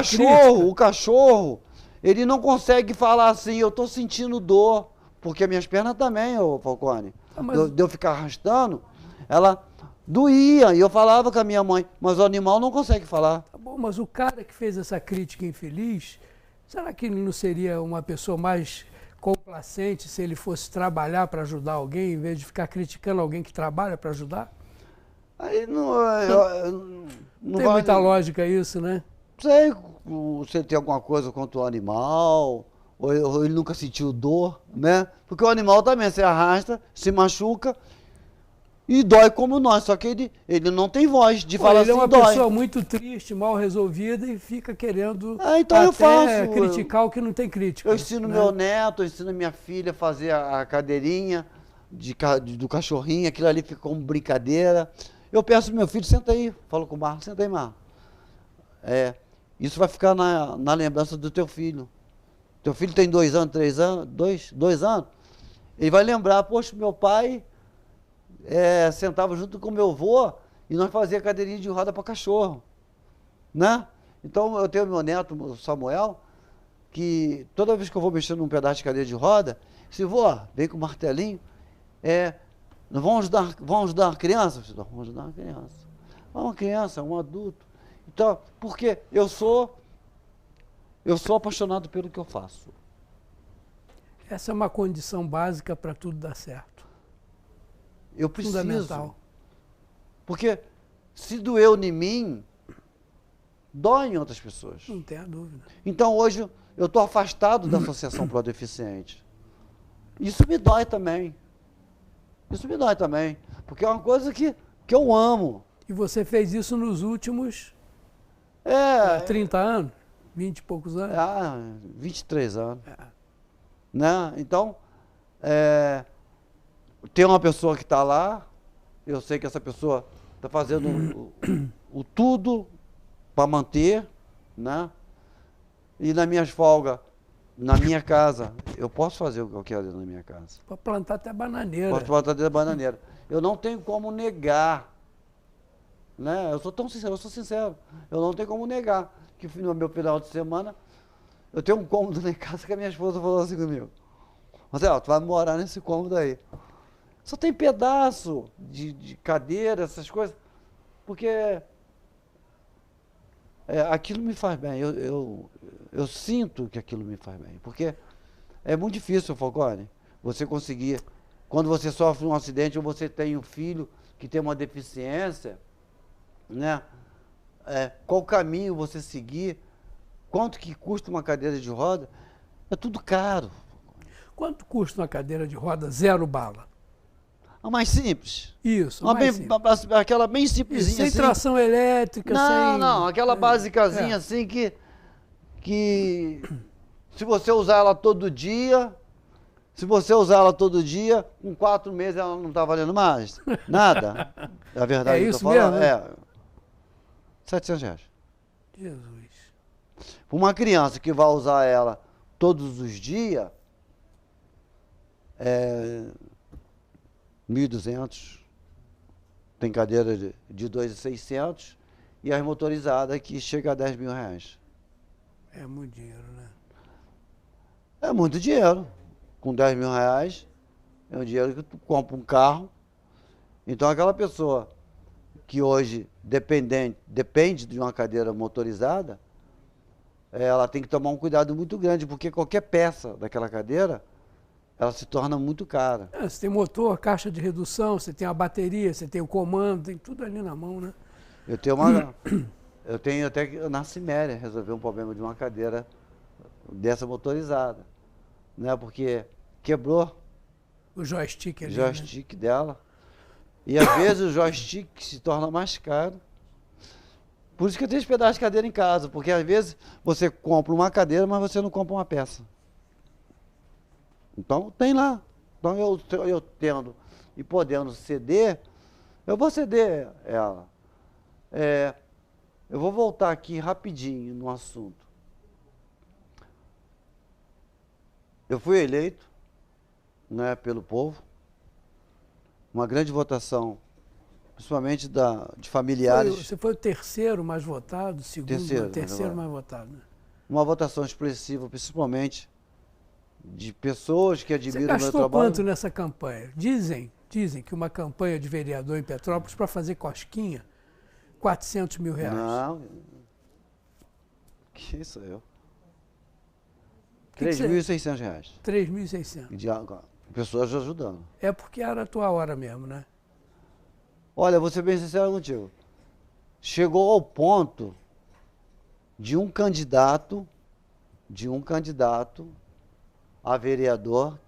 o cachorro, ele não consegue falar assim, eu tô sentindo dor, porque minhas pernas também, Falcone, de eu ficar arrastando, ela doía, e eu falava com a minha mãe, mas o animal não consegue falar. Tá bom, mas o cara que fez essa crítica infeliz, será que ele não seria uma pessoa mais complacente se ele fosse trabalhar para ajudar alguém, em vez de ficar criticando alguém que trabalha para ajudar? Aí não Tem muita lógica isso, né? Não sei, você tem alguma coisa contra o animal, ou ele nunca sentiu dor, né? Porque o animal também se arrasta, se machuca e dói como nós, só que ele não tem voz de falar assim, ele é uma dói. pessoa muito triste, mal resolvida e fica querendo Então eu faço. criticar o que não tem crítica. Eu ensino né? meu neto, eu ensino minha filha a fazer a cadeirinha do cachorrinho, aquilo ali fica como brincadeira. Eu peço pro meu filho, senta aí, falo com o Marcos, senta aí, Marcos. Isso vai ficar na lembrança do teu filho. Teu filho tem 2 anos, 3 anos, 2 anos, ele vai lembrar, poxa, meu pai sentava junto com meu avô e nós fazíamos cadeirinha de roda para cachorro, né? Então eu tenho meu neto, o Samuel, que toda vez que eu vou mexer num pedaço de cadeira de roda, se vô, vem com o martelinho, vamos ajudar uma criança? Vamos ajudar uma criança. Uma criança, um adulto. Então, porque eu sou apaixonado pelo que eu faço. Essa é uma condição básica para tudo dar certo. Eu preciso. Fundamental. Porque se doeu em mim, dói em outras pessoas. Não tenha dúvida. Então hoje eu estou afastado da Associação Pro Deficiente. Isso me dói também. Isso me dói também. Porque é uma coisa que eu amo. E você fez isso nos últimos 30 anos? 20 e poucos anos? 23 anos. Né? Então, tem uma pessoa que está lá, eu sei que essa pessoa está fazendo o tudo para manter, né? E nas minhas folgas, na minha casa, eu posso fazer o que eu quero na minha casa. Para plantar até bananeira. Posso plantar até bananeira. Eu não tenho como negar, né? Eu sou sincero, eu não tenho como negar que no meu final de semana eu tenho um cômodo lá em casa que a minha esposa falou assim comigo: Marcelo, tu vai morar nesse cômodo aí. Só tem pedaço de cadeira, essas coisas, porque aquilo me faz bem. Eu sinto que aquilo me faz bem, porque é muito difícil, Falcone, você conseguir, quando você sofre um acidente ou você tem um filho que tem uma deficiência, né? Qual caminho você seguir, quanto que custa uma cadeira de roda, é tudo caro. Quanto custa uma cadeira de roda 0 bala? A mais simples. Isso, aquela bem simplesinha. Sem assim. Tração elétrica, Não, aquela basicazinha assim que se você usar ela todo dia, com 4 meses ela não está valendo mais. Nada. É a verdade. É isso mesmo? R$700. Jesus. Para uma criança que vai usar ela todos os dias, 1.200, tem cadeira de 2.600 e as motorizadas que chega a R$10.000. É muito dinheiro, né? É muito dinheiro. Com R$10.000 é um dinheiro que tu compra um carro. Então aquela pessoa que hoje depende de uma cadeira motorizada, ela tem que tomar um cuidado muito grande, porque qualquer peça daquela cadeira ela se torna muito cara. Você tem motor, caixa de redução, você tem a bateria, você tem o comando, tem tudo ali na mão, né? Eu tenho até que na Ciméria resolver um problema de uma cadeira dessa motorizada, né? Porque quebrou o joystick ali, joystick dela. E às vezes o joystick se torna mais caro. Por isso que eu tenho esse pedaço de cadeira em casa, porque às vezes você compra uma cadeira, mas você não compra uma peça. Então tem lá. Então eu tendo e podendo ceder, eu vou ceder ela. Eu vou voltar aqui rapidinho no assunto. Eu fui eleito, né, pelo povo, uma grande votação, principalmente de familiares. Você foi o terceiro mais votado, terceiro mais votado. Né? Uma votação expressiva, principalmente de pessoas que admiram o meu trabalho. Você gastou quanto nessa campanha? Dizem que uma campanha de vereador em Petrópolis, para fazer cosquinha, R$400 mil. Não, que isso eu. R$ 3.600. 3.600. De pessoas ajudando. É porque era a tua hora mesmo, né? Olha, vou ser bem sincero contigo. Chegou ao ponto de um candidato a vereador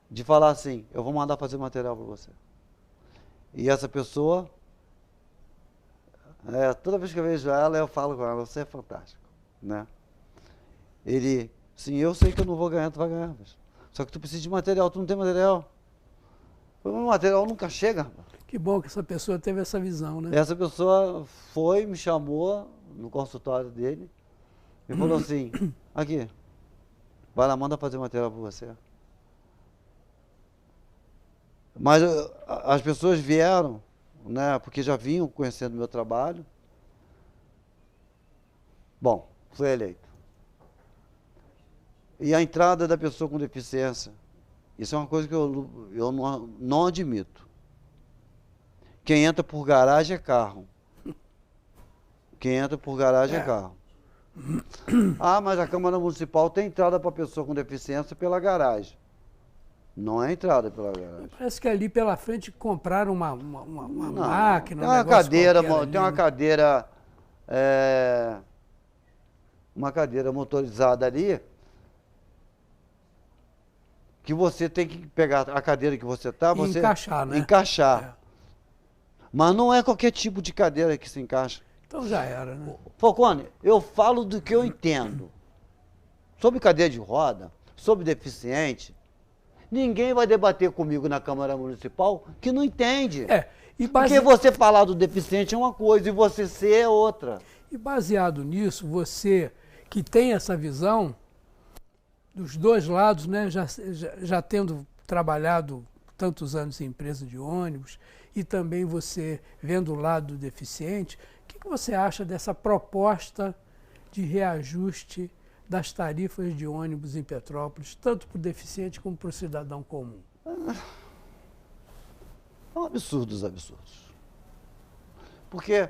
de falar assim, eu vou mandar fazer material para você. E essa pessoa, toda vez que eu vejo ela, eu falo com ela, você é fantástico, né? Ele, sim, eu sei que eu não vou ganhar, tu vai ganhar. Só que tu precisa de material, tu não tem material. O material nunca chega, rapaz. Que bom que essa pessoa teve essa visão, né? Essa pessoa foi, me chamou no consultório dele e falou assim, aqui, vai lá, manda fazer material para você. Mas as pessoas vieram, né, porque já vinham conhecendo o meu trabalho. Bom, fui eleito. E a entrada da pessoa com deficiência, isso é uma coisa que eu não admito. Quem entra por garagem é carro. Quem entra por garagem é carro. Ah, mas a Câmara Municipal tem entrada para pessoa com deficiência pela garagem. Não é entrada pela garagem. Parece que ali pela frente compraram uma máquina, tem uma cadeira, uma cadeira motorizada ali, que você tem que pegar a cadeira que você está, e encaixar, né? Encaixar. Mas não é qualquer tipo de cadeira que se encaixa. Então já era, né? Falcone, eu falo do que eu entendo. Sobre cadeira de roda, sobre deficiente, ninguém vai debater comigo na Câmara Municipal que não entende. Porque você falar do deficiente é uma coisa e você ser é outra. E baseado nisso, você que tem essa visão dos dois lados, né, já tendo trabalhado tantos anos em empresa de ônibus e também você vendo o lado do deficiente, o que você acha dessa proposta de reajuste das tarifas de ônibus em Petrópolis, tanto para o deficiente como para o cidadão comum? São absurdos, absurdos. Porque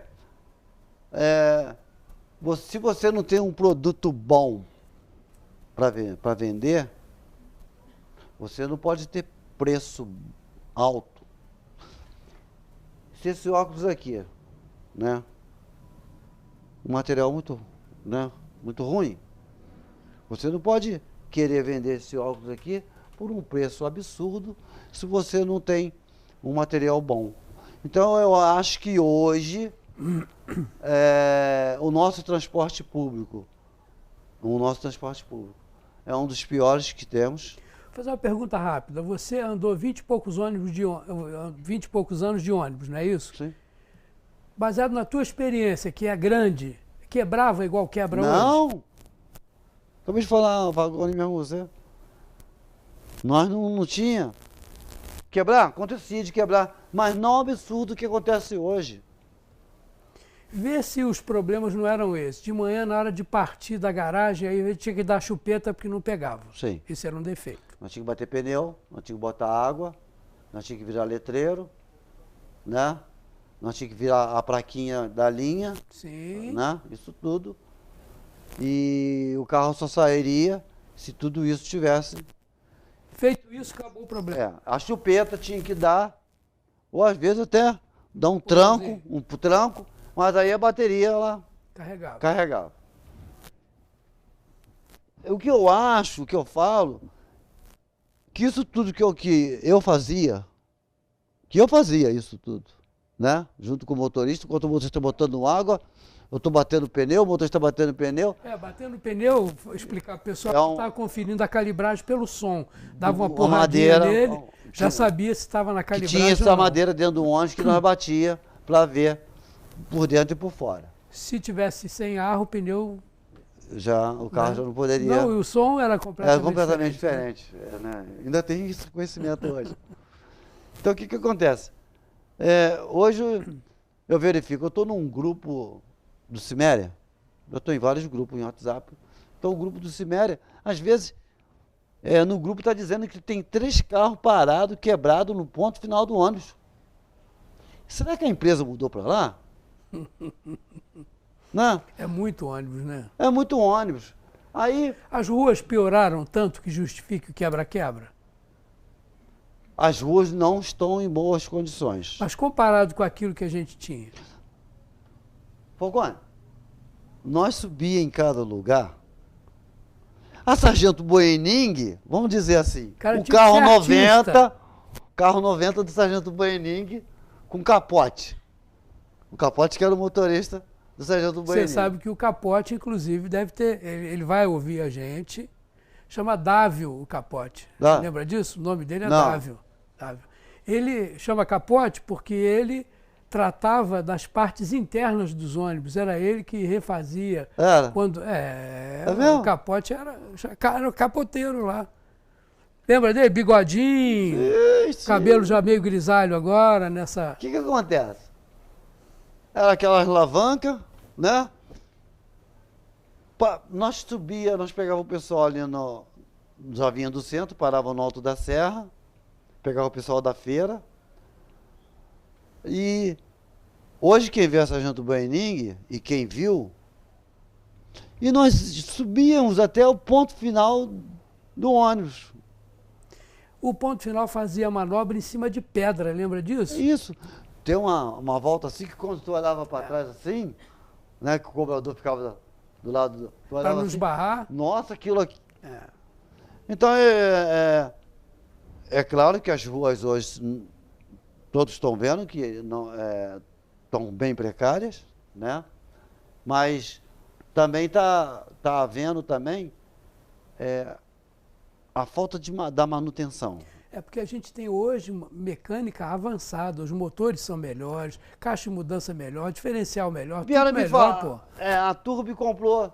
se você não tem um produto bom para vender, você não pode ter preço alto. Se esse óculos aqui, né, um material muito ruim, você não pode querer vender esse óculos aqui por um preço absurdo se você não tem um material bom. Então eu acho que hoje o nosso transporte público é um dos piores que temos. Vou fazer uma pergunta rápida. Você andou 20 e poucos anos de ônibus, não é isso? Sim. Baseado na tua experiência, que é grande, quebrava igual quebra hoje? Não! Acabei de falar, Falcone, mesmo você. Nós não tinha. Quebrar? Acontecia de quebrar, mas não é um absurdo o que acontece hoje. Vê se os problemas não eram esses. De manhã, na hora de partir da garagem, aí eu tinha que dar chupeta porque não pegava. Sim. Isso era um defeito. Nós tínhamos que bater pneu, nós tínhamos que botar água, nós tínhamos que virar letreiro, né? Nós tínhamos que virar a plaquinha da linha, sim, né? Isso tudo. E o carro só sairia se tudo isso tivesse. Feito isso, acabou o problema. A chupeta tinha que dar, ou às vezes até dar um tranco, mas aí a bateria ela carregava. O que eu acho, o que eu falo, que isso tudo que eu fazia isso tudo, né? Junto com o motorista, enquanto o motorista está botando água, eu estou batendo pneu, o motorista está batendo pneu. Batendo pneu, vou explicar para o pessoal que estava conferindo a calibragem pelo som. Dava uma porradinha nele, já sabia se estava na calibragem. Tinha essa madeira dentro do ônibus que nós batia para ver por dentro e por fora. Se tivesse sem ar, o pneu... O carro já não poderia... Não, e o som era completamente diferente. Né? Ainda tem esse conhecimento hoje. Então, o que acontece? Hoje, eu verifico, eu estou num grupo do Ciméria, eu estou em vários grupos em WhatsApp, então o grupo do Ciméria, às vezes, no grupo está dizendo que tem 3 carros parados, quebrados no ponto final do ônibus. Será que a empresa mudou para lá? Não? É muito ônibus, né? É muito ônibus. Aí As ruas pioraram tanto que justifique o quebra-quebra? as ruas não estão em boas condições. Mas comparado com aquilo que a gente tinha. Falcone, nós subia em cada lugar. A Sargento Boening, vamos dizer assim, Cara, o tinha carro que ser 90, carro 90 do Sargento Boening com capote. O capote que era o motorista do Sargento Boening. Você sabe que o Capote, inclusive, deve ter. Ele vai ouvir a gente. Chama Dávio o Capote. Dá. Lembra disso? O nome dele é Não. Dávio. Dávio. Ele chama Capote porque ele tratava das partes internas dos ônibus. Era ele que refazia. Era? Quando, mesmo? o Capote era o capoteiro lá. Lembra dele? Bigodinho, Ixi. cabelo já meio grisalho agora, nessa. O que acontece? Era aquelas alavancas, né? Nós pegava o pessoal ali já vinha do centro, parava no alto da serra, pegava o pessoal da feira. E hoje quem vê a Sargento Boening e quem viu, e nós subíamos até o ponto final do ônibus. O ponto final fazia a manobra em cima de pedra, lembra disso? Isso. Tem uma volta assim que quando tu olhava para trás assim, né, que o cobrador ficava do lado do. Para não esbarrar. Nossa, aquilo aqui. Então é claro que as ruas hoje todos estão vendo que não estão bem precárias, né? Mas também tá havendo também a falta da manutenção. É porque a gente tem hoje uma mecânica avançada, os motores são melhores, caixa de mudança melhor, diferencial melhor, Vieram tudo me melhor, falar, pô. a Turbi comprou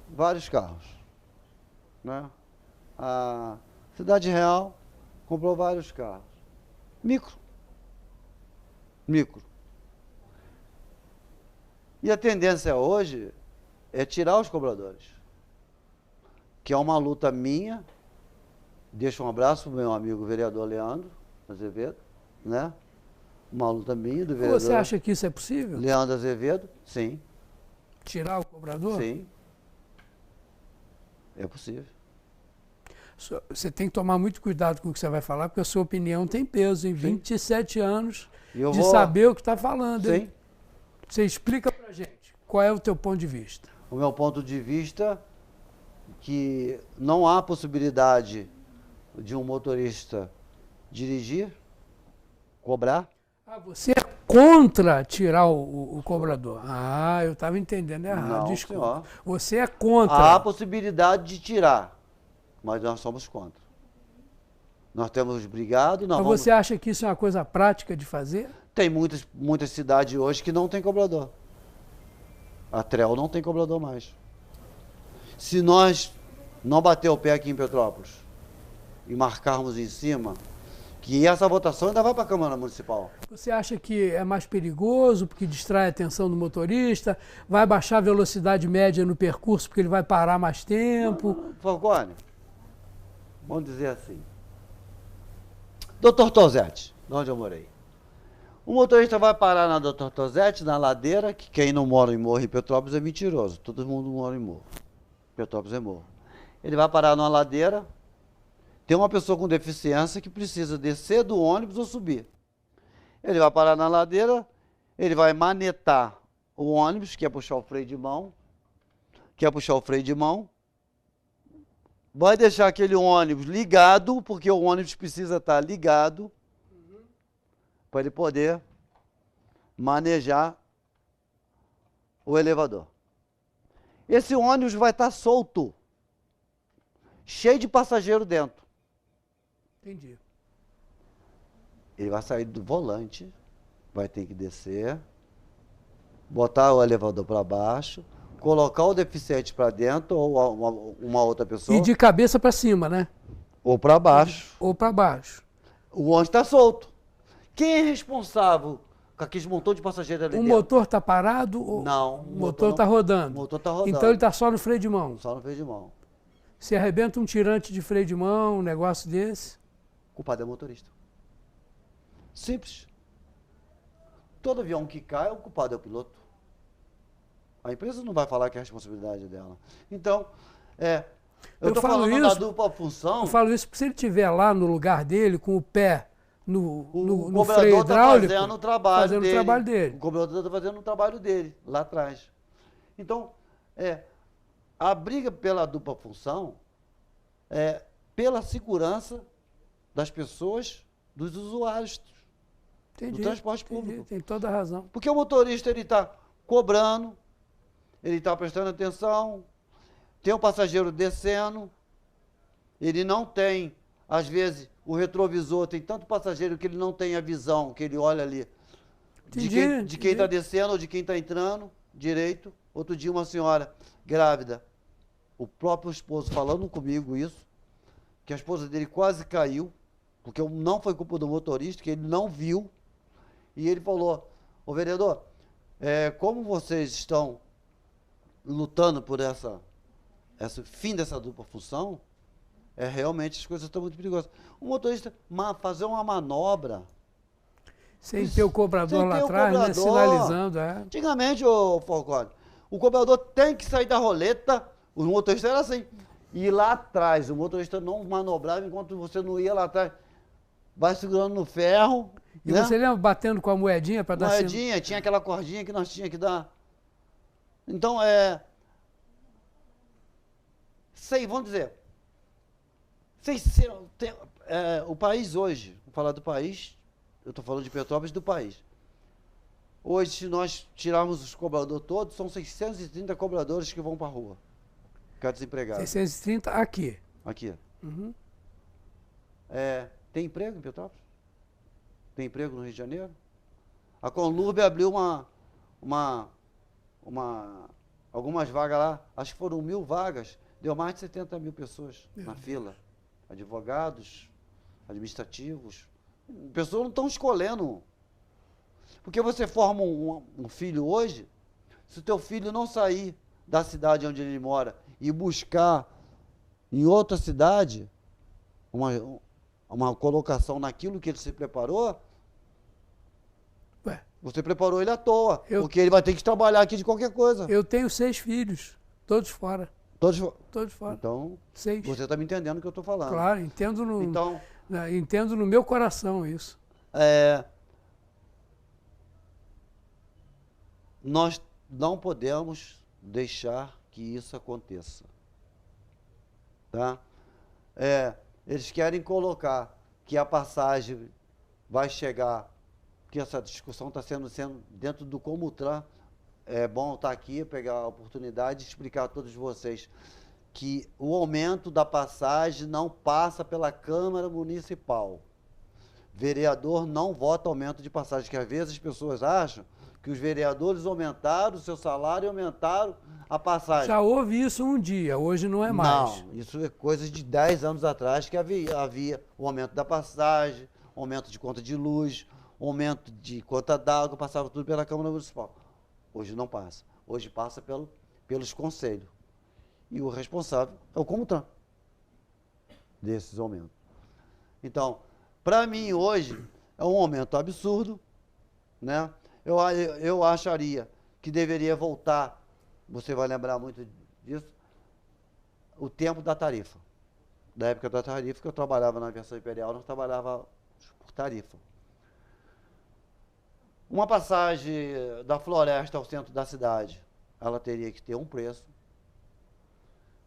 vários carros, né? A Cidade Real comprou vários carros. Micro. E a tendência hoje é tirar os cobradores, que é uma luta minha. Deixo um abraço para o meu amigo vereador Leandro Azevedo, né? Uma luta minha do vereador. Você acha que isso é possível? Leandro Azevedo, sim. Tirar o cobrador? Sim. É possível. Você tem que tomar muito cuidado com o que você vai falar, porque a sua opinião tem peso em 27 anos de saber o que está falando. Hein? Sim. Você explica pra gente qual é o teu ponto de vista. O meu ponto de vista é que não há possibilidade de um motorista dirigir, cobrar. Ah, você é contra tirar o cobrador. Ah, eu estava entendendo errado. Não, desculpa. senhor. Você é contra. Há a possibilidade de tirar, mas nós somos contra. Nós temos brigado. Mas você acha que isso é uma coisa prática de fazer? Tem muitas cidades hoje que não tem cobrador. A Trel não tem cobrador mais. Se nós não bater o pé aqui em Petrópolis e marcarmos em cima, que essa votação ainda vai para a Câmara Municipal. Você acha que é mais perigoso porque distrai a atenção do motorista, vai baixar a velocidade média no percurso porque ele vai parar mais tempo? Falcone, vamos dizer assim. Doutor Tosetti, de onde eu morei. O motorista vai parar na Doutor Tosetti, na ladeira, que quem não mora em morro em Petrópolis é mentiroso. Todo mundo mora em morro. Petrópolis é morro. Ele vai parar numa ladeira, tem uma pessoa com deficiência que precisa descer do ônibus ou subir. Ele vai parar na ladeira, ele vai manetar o ônibus, que é puxar o freio de mão, vai deixar aquele ônibus ligado, porque o ônibus precisa estar ligado, para ele poder manejar o elevador. Esse ônibus vai estar solto, cheio de passageiro dentro. Entendi. Ele vai sair do volante, vai ter que descer, botar o elevador para baixo, colocar o deficiente para dentro ou uma outra pessoa. E de cabeça para cima, né? Ou para baixo. Ou para baixo. O ônibus está solto. Quem é responsável com aqueles montão de passageiros ali O dentro? motor está parado? Ou Não. O motor está rodando? O motor está rodando. Então ele está só no freio de mão? Só no freio de mão. Se arrebenta um tirante de freio de mão, um negócio desse? O culpado é o motorista. Simples. Todo avião que cai, o culpado é o piloto. A empresa não vai falar que é a responsabilidade dela. Então, Eu tô falo falando da isso- dupla função. Eu falo isso porque se ele estiver lá no lugar dele, com o pé no freio cobrador está hidráulico, fazendo o trabalho fazendo dele. o trabalho dele. O cobrador está fazendo o trabalho dele, lá atrás. Então, a briga pela dupla função é pela segurança das pessoas, dos usuários Entendi, do transporte entendi, público. tem toda a razão. Porque o motorista ele está cobrando, ele está prestando atenção, tem um passageiro descendo, ele não tem, às vezes, o retrovisor, tem tanto passageiro que ele não tem a visão, que ele olha ali de quem está descendo ou de quem está entrando direito. Outro dia uma senhora grávida, o próprio esposo falando comigo isso, que a esposa dele quase caiu, porque não foi culpa do motorista, que ele não viu, e ele falou, ô vereador, como vocês estão lutando por esse fim dessa dupla função, realmente as coisas estão muito perigosas. O motorista fazer uma manobra... Sem ter o cobrador sem lá ter o atrás, né, cobrador. sinalizando. Antigamente, ô Falcone, o cobrador tem que sair da roleta, o motorista era assim, e lá atrás, o motorista não manobrava enquanto você não ia lá atrás, vai segurando no ferro. E né? você lembra batendo com a moedinha para dar Moedinha, tinha aquela cordinha que nós tínhamos que dar. Então, vamos dizer, o país hoje, vou falar do país, eu estou falando de Petrópolis, do país. Hoje, se nós tirarmos os cobradores todos, são 630 cobradores que vão para a rua, ficar desempregados. 630 aqui. Aqui. Uhum. Tem emprego em Petrópolis? Tem emprego no Rio de Janeiro? A Conlurb abriu algumas vagas lá, acho que foram 1.000 vagas, deu mais de 70 mil pessoas na fila. Advogados, administrativos. Pessoas não estão escolhendo. Porque você forma um filho hoje, se o teu filho não sair da cidade onde ele mora e buscar em outra cidade uma colocação naquilo que ele se preparou, você preparou ele à toa, porque ele vai ter que trabalhar aqui de qualquer coisa. Eu tenho 6 filhos, todos fora. Todos fora. Então, 6. você está me entendendo o que eu estou falando. Claro, entendo no meu coração isso. Nós não podemos deixar que isso aconteça. Tá? Eles querem colocar que a passagem vai chegar, que essa discussão está sendo dentro do Comutran. É bom estar aqui, pegar a oportunidade de explicar a todos vocês que o aumento da passagem não passa pela Câmara Municipal. Vereador não vota aumento de passagem, que às vezes as pessoas acham que os vereadores aumentaram o seu salário e aumentaram a passagem. Já houve isso um dia, hoje não é mais. Não, isso é coisa de 10 anos atrás que havia o aumento da passagem, aumento de conta de luz, aumento de conta d'água, passava tudo pela Câmara Municipal. Hoje não passa. Hoje passa pelos conselhos. E o responsável é o Comutran desses aumentos. Então, para mim hoje é um aumento absurdo, né? Eu acharia que deveria voltar, você vai lembrar muito disso, o tempo da tarifa. Da época da tarifa, que eu trabalhava na Aviação Imperial, nós trabalhava por tarifa. Uma passagem da Floresta ao centro da cidade, ela teria que ter um preço.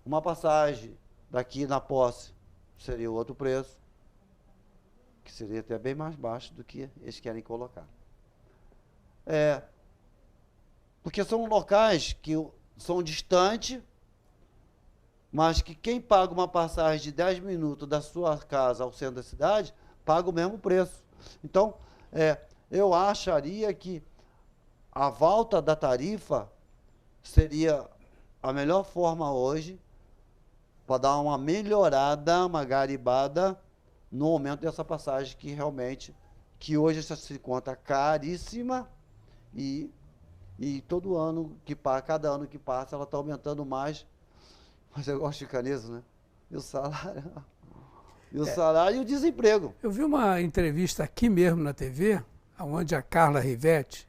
Uma passagem daqui na Posse seria outro preço, que seria até bem mais baixo do que eles querem colocar. Porque são locais que são distantes, mas que quem paga uma passagem de 10 minutos da sua casa ao centro da cidade, paga o mesmo preço. Então, eu acharia que a volta da tarifa seria a melhor forma hoje para dar uma melhorada, uma garibada no aumento dessa passagem que hoje se encontra caríssima e todo ano cada ano que passa ela está aumentando mais, mas eu gosto de ficar nisso, né? E o salário, e o desemprego. Eu vi uma entrevista aqui mesmo na TV, onde a Carla Rivetti,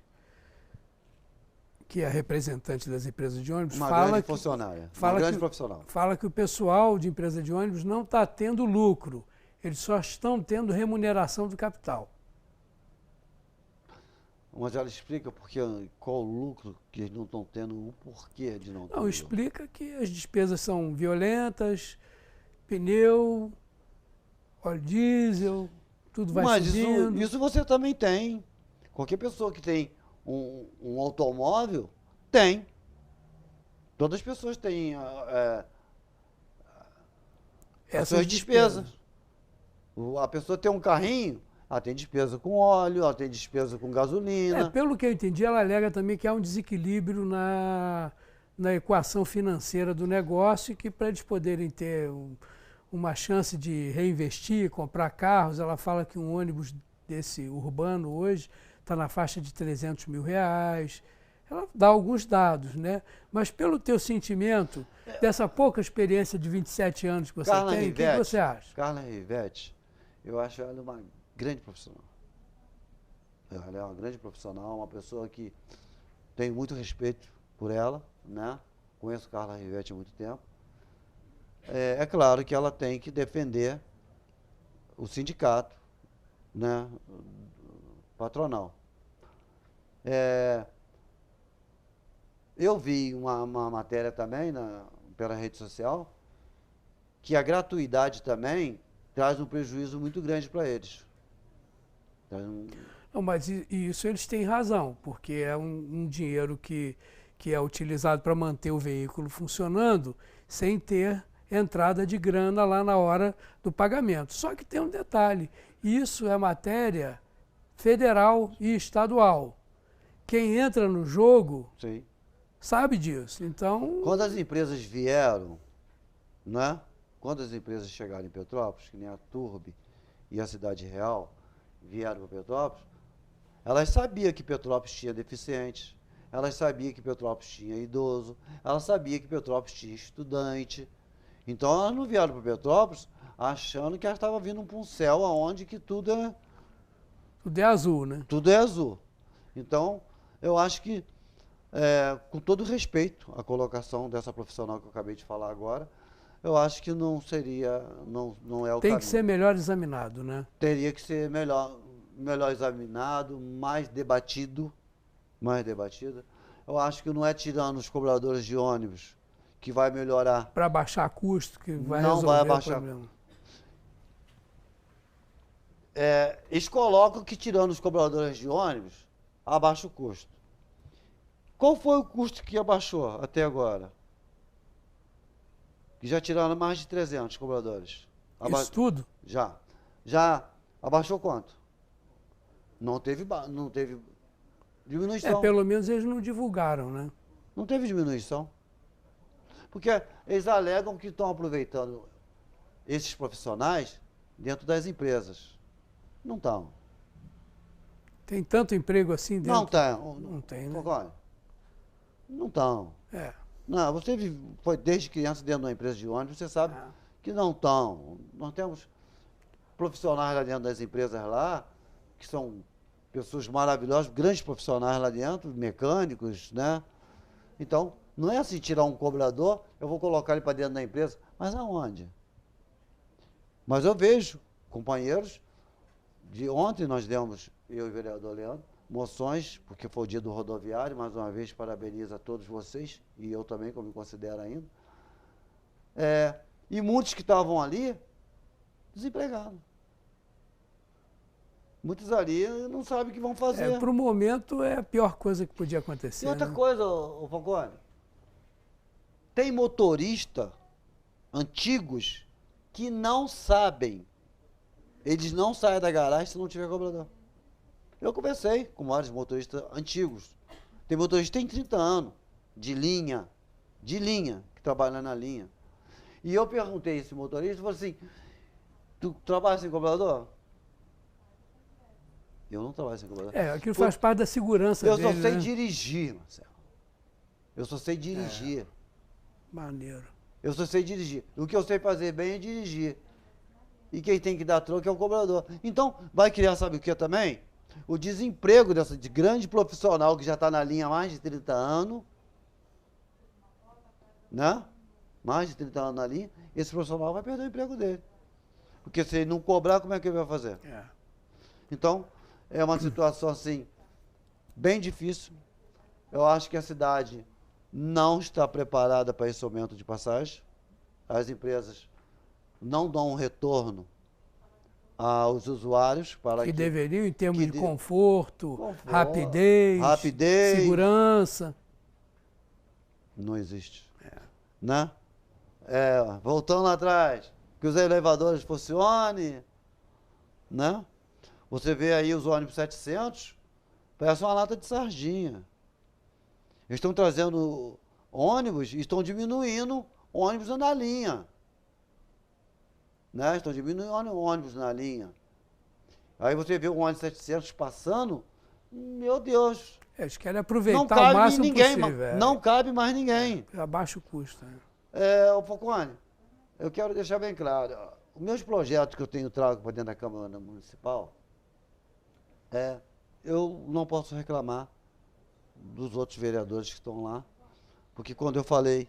que é a representante das empresas de ônibus, Uma fala grande que, funcionária, fala uma grande que- profissional. fala que o pessoal de empresa de ônibus não está tendo lucro, eles só estão tendo remuneração do capital. Mas ela explica qual o lucro que eles não estão tendo, o porquê de não ter Não, lucro. explica que as despesas são violentas, pneu, óleo diesel, tudo vai Mas subindo. isso você também tem. Qualquer pessoa que tem um automóvel, tem. Todas as pessoas têm as Essas suas despesas. A pessoa tem um carrinho, ela tem despesa com óleo, ela tem despesa com gasolina. Pelo que eu entendi, ela alega também que há um desequilíbrio na equação financeira do negócio e que para eles poderem ter uma chance de reinvestir, comprar carros, ela fala que um ônibus desse urbano hoje está na faixa de R$300 mil. Ela dá alguns dados, né? Mas pelo teu sentimento, dessa pouca experiência de 27 anos que você Carla tem, o que Rivetti, você acha? Carla Rivetti, eu acho ela uma grande profissional. Ela é uma grande profissional, uma pessoa que tenho muito respeito por ela, né? Conheço Carla Rivetti há muito tempo. É claro que ela tem que defender o sindicato, né? Patronal. Eu vi uma matéria também pela rede social que a gratuidade também traz um prejuízo muito grande para eles. Não, mas isso eles têm razão, porque é um dinheiro que é utilizado para manter o veículo funcionando sem ter entrada de grana lá na hora do pagamento. Só que tem um detalhe, isso é matéria federal e estadual. Quem entra no jogo Sim. sabe disso. Então, Quando as empresas vieram, né? Quando as empresas chegaram em Petrópolis, que nem a Turbi e a Cidade Real vieram para Petrópolis, elas sabiam que Petrópolis tinha deficientes, elas sabiam que Petrópolis tinha idoso, elas sabiam que Petrópolis tinha estudante. Então elas não vieram para Petrópolis achando que elas estavam vindo para um céu onde que tudo tudo é azul, né? é azul. Então, eu acho que, com todo respeito à colocação dessa profissional que eu acabei de falar agora, eu acho que não seria, não é o Tem caminho. que ser melhor examinado, né? Teria que ser melhor examinado, mais debatido. Eu acho que não é tirando os cobradores de ônibus que vai melhorar. Para baixar custo, que vai Não resolver vai o abaixar. problema. Eles colocam que tirando os cobradores de ônibus, abaixa o custo. Qual foi o custo que abaixou até agora? Que já tiraram mais de 300 cobradores. Isso tudo? Já. Já abaixou quanto? Não teve diminuição. Pelo menos eles não divulgaram, né? Não teve diminuição. Porque eles alegam que estão aproveitando esses profissionais dentro das empresas. Não estão. Tem tanto emprego assim dentro? Não estão. Não tem, né? Concorda? Não estão. Não, você foi desde criança dentro de uma empresa de ônibus, você sabe que não estão. Nós temos profissionais lá dentro das empresas lá, que são pessoas maravilhosas, grandes profissionais lá dentro, mecânicos, né? Então, não é assim tirar um cobrador, eu vou colocar ele para dentro da empresa. Mas aonde? Mas eu vejo companheiros, ontem nós demos, eu e o vereador Leandro, moções, porque foi o dia do rodoviário, mais uma vez parabenizo a todos vocês, e eu também, como me considero ainda. E muitos que estavam ali, desempregados. Muitos ali não sabem o que vão fazer. Para o momento é a pior coisa que podia acontecer. E outra né? coisa, ô Falcone, tem motorista antigos que não sabem. Eles não saem da garagem se não tiver cobrador. Eu conversei com vários motoristas antigos. Tem motorista que tem 30 anos, de linha, que trabalha na linha. E eu perguntei a esse motorista, falei assim, tu trabalha sem cobrador? Eu não trabalho sem cobrador. Aquilo faz parte da segurança Eu dele, só sei né? dirigir, Marcelo. Eu só sei dirigir. Maneiro. Eu só sei dirigir. O que eu sei fazer bem é dirigir. E quem tem que dar troco é o cobrador. Então, vai criar, sabe o que também? O desemprego de grande profissional que já está na linha há mais de 30 anos, né? Mais de 30 anos na linha, esse profissional vai perder o emprego dele. Porque se ele não cobrar, como é que ele vai fazer? Então, é uma situação assim, bem difícil. Eu acho que a cidade não está preparada para esse aumento de passagem. As empresas não dão um retorno aos usuários para que deveriam, em termos de conforto, rapidez, segurança. Não existe. Né? Voltando lá atrás, que os elevadores funcionem, né? Você vê aí os ônibus 700, parece uma lata de sardinha. Eles estão trazendo ônibus e estão diminuindo ônibus na linha. Né? Estão diminuindo ônibus na linha. Aí você vê o ônibus 700 passando, meu Deus. Eles querem aproveitar o máximo ninguém, possível. Não cabe mais ninguém. Abaixa o custo. Ô Falcone, eu quero deixar bem claro. Os meus projetos que eu tenho trago para dentro da Câmara Municipal, eu não posso reclamar dos outros vereadores que estão lá, porque quando eu falei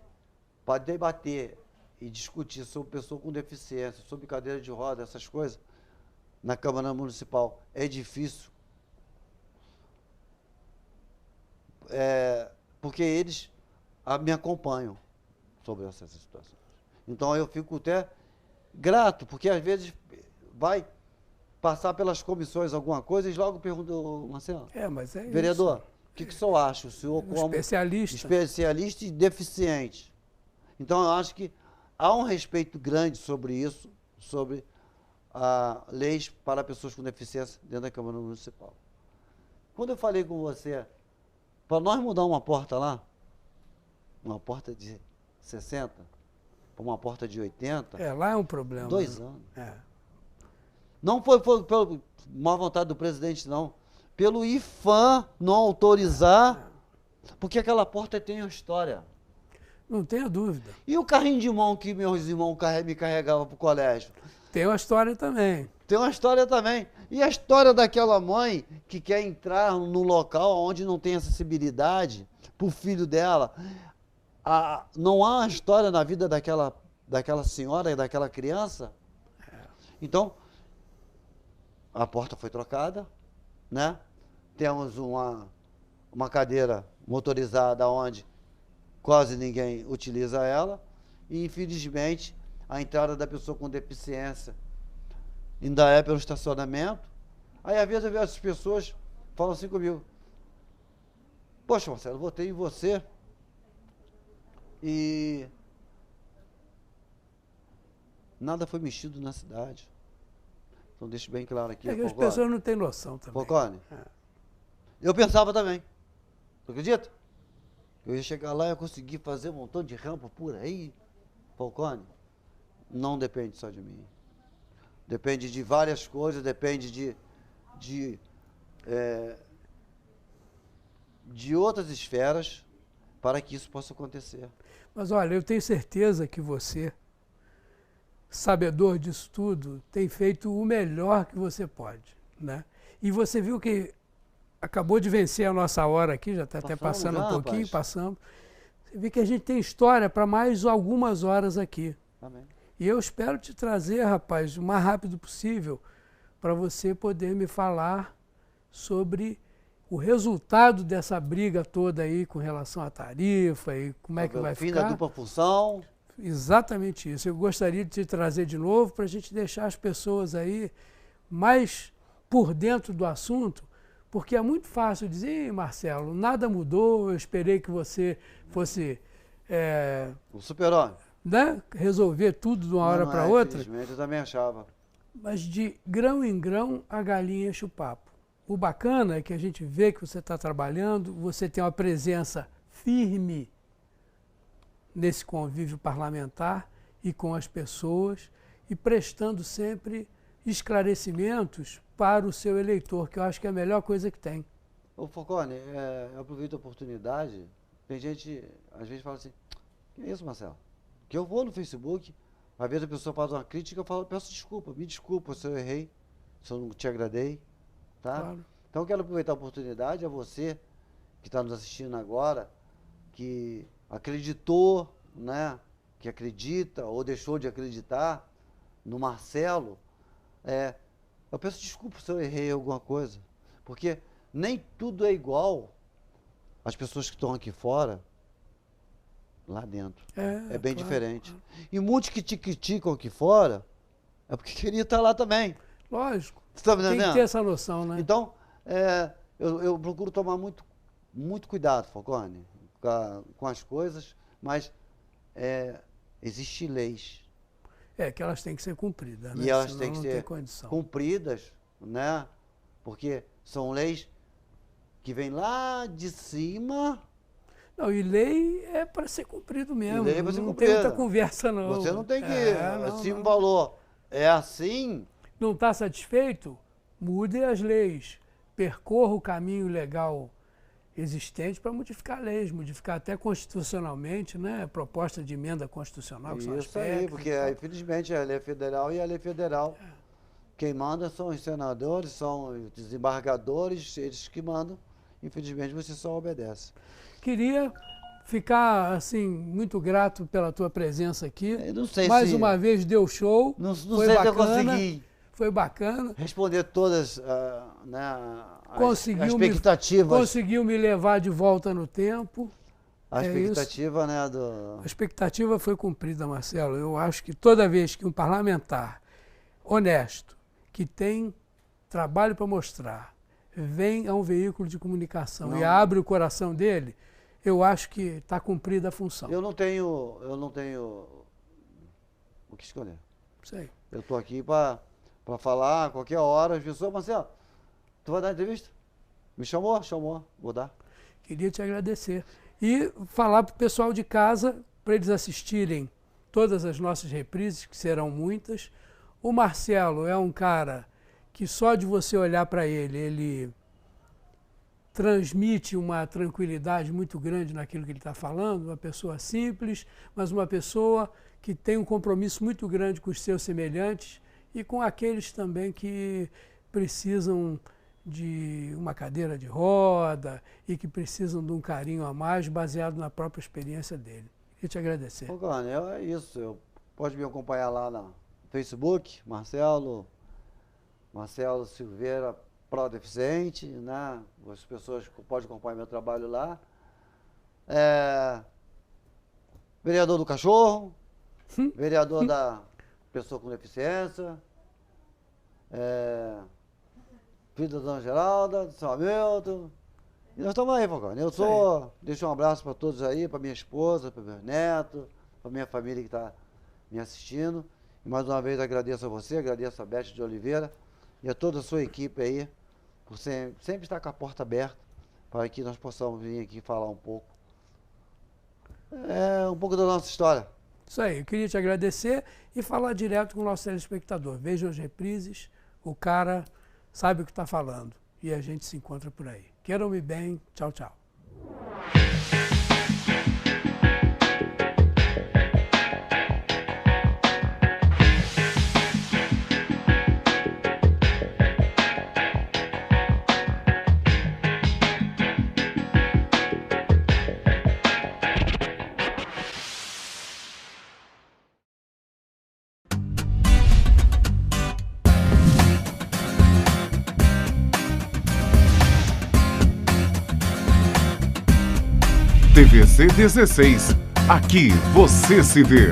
para debater e discutir sobre pessoa com deficiência, sobre cadeira de roda, essas coisas, na Câmara Municipal, é difícil. Porque eles me acompanham sobre essas situações. Então eu fico até grato, porque às vezes vai passar pelas comissões alguma coisa e logo perguntam, Marcelo, mas é vereador, isso. O que o senhor acha? O senhor como especialista e deficiente. Então eu acho que há um respeito grande sobre isso, sobre leis para pessoas com deficiência dentro da Câmara Municipal. Quando eu falei com você, para nós mudar uma porta lá, uma porta de 60, para uma porta de 80... lá é um problema. 2 anos. Não foi pela má vontade do presidente, não. Pelo IFAM não autorizar, porque aquela porta tem uma história. Não tenha dúvida. E o carrinho de mão que meus irmãos me carregavam para o colégio? Tem uma história também. Tem uma história também. E a história daquela mãe que quer entrar no local onde não tem acessibilidade para o filho dela. Não há uma história na vida daquela senhora e daquela criança? Então, a porta foi trocada, né? Temos uma cadeira motorizada onde quase ninguém utiliza ela. E, infelizmente, a entrada da pessoa com deficiência ainda é pelo estacionamento. Aí, às vezes, eu vejo as pessoas falam assim comigo: poxa, Marcelo, votei em você e nada foi mexido na cidade. Então, deixo bem claro aqui. É que as pessoas não têm noção também. Falcone, eu pensava também. Tu acredita? Eu ia chegar lá e ia conseguir fazer um montão de rampa por aí. Falcone, não depende só de mim. Depende de várias coisas, depende de outras esferas para que isso possa acontecer. Mas olha, eu tenho certeza que você, sabedor disso tudo, tem feito o melhor que você pode, né? E você viu que acabou de vencer a nossa hora aqui, já está até passando um pouquinho, rapaz. Passamos. Você vê que a gente tem história para mais algumas horas aqui. Amém. E eu espero te trazer, rapaz, o mais rápido possível, para você poder me falar sobre o resultado dessa briga toda aí com relação à tarifa e como é que vai ficar. Fim da dupla função. Exatamente isso. Eu gostaria de te trazer de novo para a gente deixar as pessoas aí mais por dentro do assunto, porque é muito fácil dizer, Marcelo, nada mudou, eu esperei que você fosse... o super-homem. Né? Resolver tudo de uma hora para outra. Infelizmente, eu também achava. Mas de grão em grão, a galinha enche o papo. O bacana é que a gente vê que você está trabalhando, você tem uma presença firme nesse convívio parlamentar e com as pessoas e prestando sempre esclarecimentos para o seu eleitor, que eu acho que é a melhor coisa que tem. Ô Falcone, eu aproveito a oportunidade, tem gente, às vezes fala assim, que é isso, Marcelo? Que eu vou no Facebook, às vezes a pessoa faz uma crítica, eu falo, peço desculpa, me desculpa se eu errei, se eu não te agradei, tá? Claro. Então, eu quero aproveitar a oportunidade a você que está nos assistindo agora, que acreditou, né, que acredita ou deixou de acreditar no Marcelo. Eu peço desculpa se eu errei alguma coisa, porque nem tudo é igual às pessoas que estão aqui fora, lá dentro. É bem diferente. E muitos que te criticam aqui fora é porque queria estar lá também. Lógico. Você tá me entendendo? Tem que ter essa noção, né? Então, eu procuro tomar muito cuidado, Falcone, com as coisas, mas existem leis. Que elas têm que ser cumpridas, né? E elas Senão têm que não ser tem condição. cumpridas, né? Porque são leis que vêm lá de cima. Não, e lei é para ser cumprido mesmo. Lei é pra ser não cumprida. tem muita conversa, não. Você não tem que, se um não. valor é assim, Não está satisfeito? Mude as leis. Percorra o caminho legal existente para modificar leis, modificar até constitucionalmente, né? Proposta de emenda constitucional, que são as isso aí, PECs porque e tal. infelizmente a lei federal e a lei federal. Quem manda são os senadores, são os desembargadores, eles que mandam. Infelizmente você só obedece. Queria ficar, assim, muito grato pela tua presença aqui. Eu não sei Mais se- uma vez deu show. Não foi sei se eu bacana, consegui Foi bacana. responder todas né, as Conseguiu expectativas. Conseguiu me levar de volta no tempo. A É isso. expectativa, né, A expectativa foi cumprida, Marcelo. Eu acho que toda vez que um parlamentar honesto, que tem trabalho para mostrar, vem a um veículo de comunicação e abre o coração dele, eu acho que está cumprida a função. Eu não tenho o que escolher. Sei. Eu estou aqui para falar a qualquer hora. As pessoas, Marcelo, tu vai dar entrevista? Me chamou? Chamou. Vou dar. Queria te agradecer. E falar para o pessoal de casa, para eles assistirem todas as nossas reprises, que serão muitas. O Marcelo é um cara que só de você olhar para ele transmite uma tranquilidade muito grande naquilo que ele está falando, uma pessoa simples, mas uma pessoa que tem um compromisso muito grande com os seus semelhantes e com aqueles também que precisam de uma cadeira de roda e que precisam de um carinho a mais baseado na própria experiência dele. Queria te agradecer. Falcone, é isso. Pode me acompanhar lá no Facebook, Marcelo Silveira, Prodeficiente, né? As pessoas podem acompanhar meu trabalho lá. Vereador do cachorro, vereador da pessoa com deficiência, filho da Dona Geralda, do São Hamilton. E nós estamos aí, Falcone. Deixo um abraço para todos aí, para minha esposa, para meus netos, para minha família que está me assistindo. E mais uma vez agradeço a você, agradeço a Beth de Oliveira e a toda a sua equipe aí, por sempre estar com a porta aberta, para que nós possamos vir aqui falar um pouco da nossa história. Isso aí, eu queria te agradecer e falar direto com o nosso telespectador. Vejam as reprises, o cara sabe o que está falando e a gente se encontra por aí. Queiram-me bem, tchau, tchau. TVC 16. Aqui você se vê.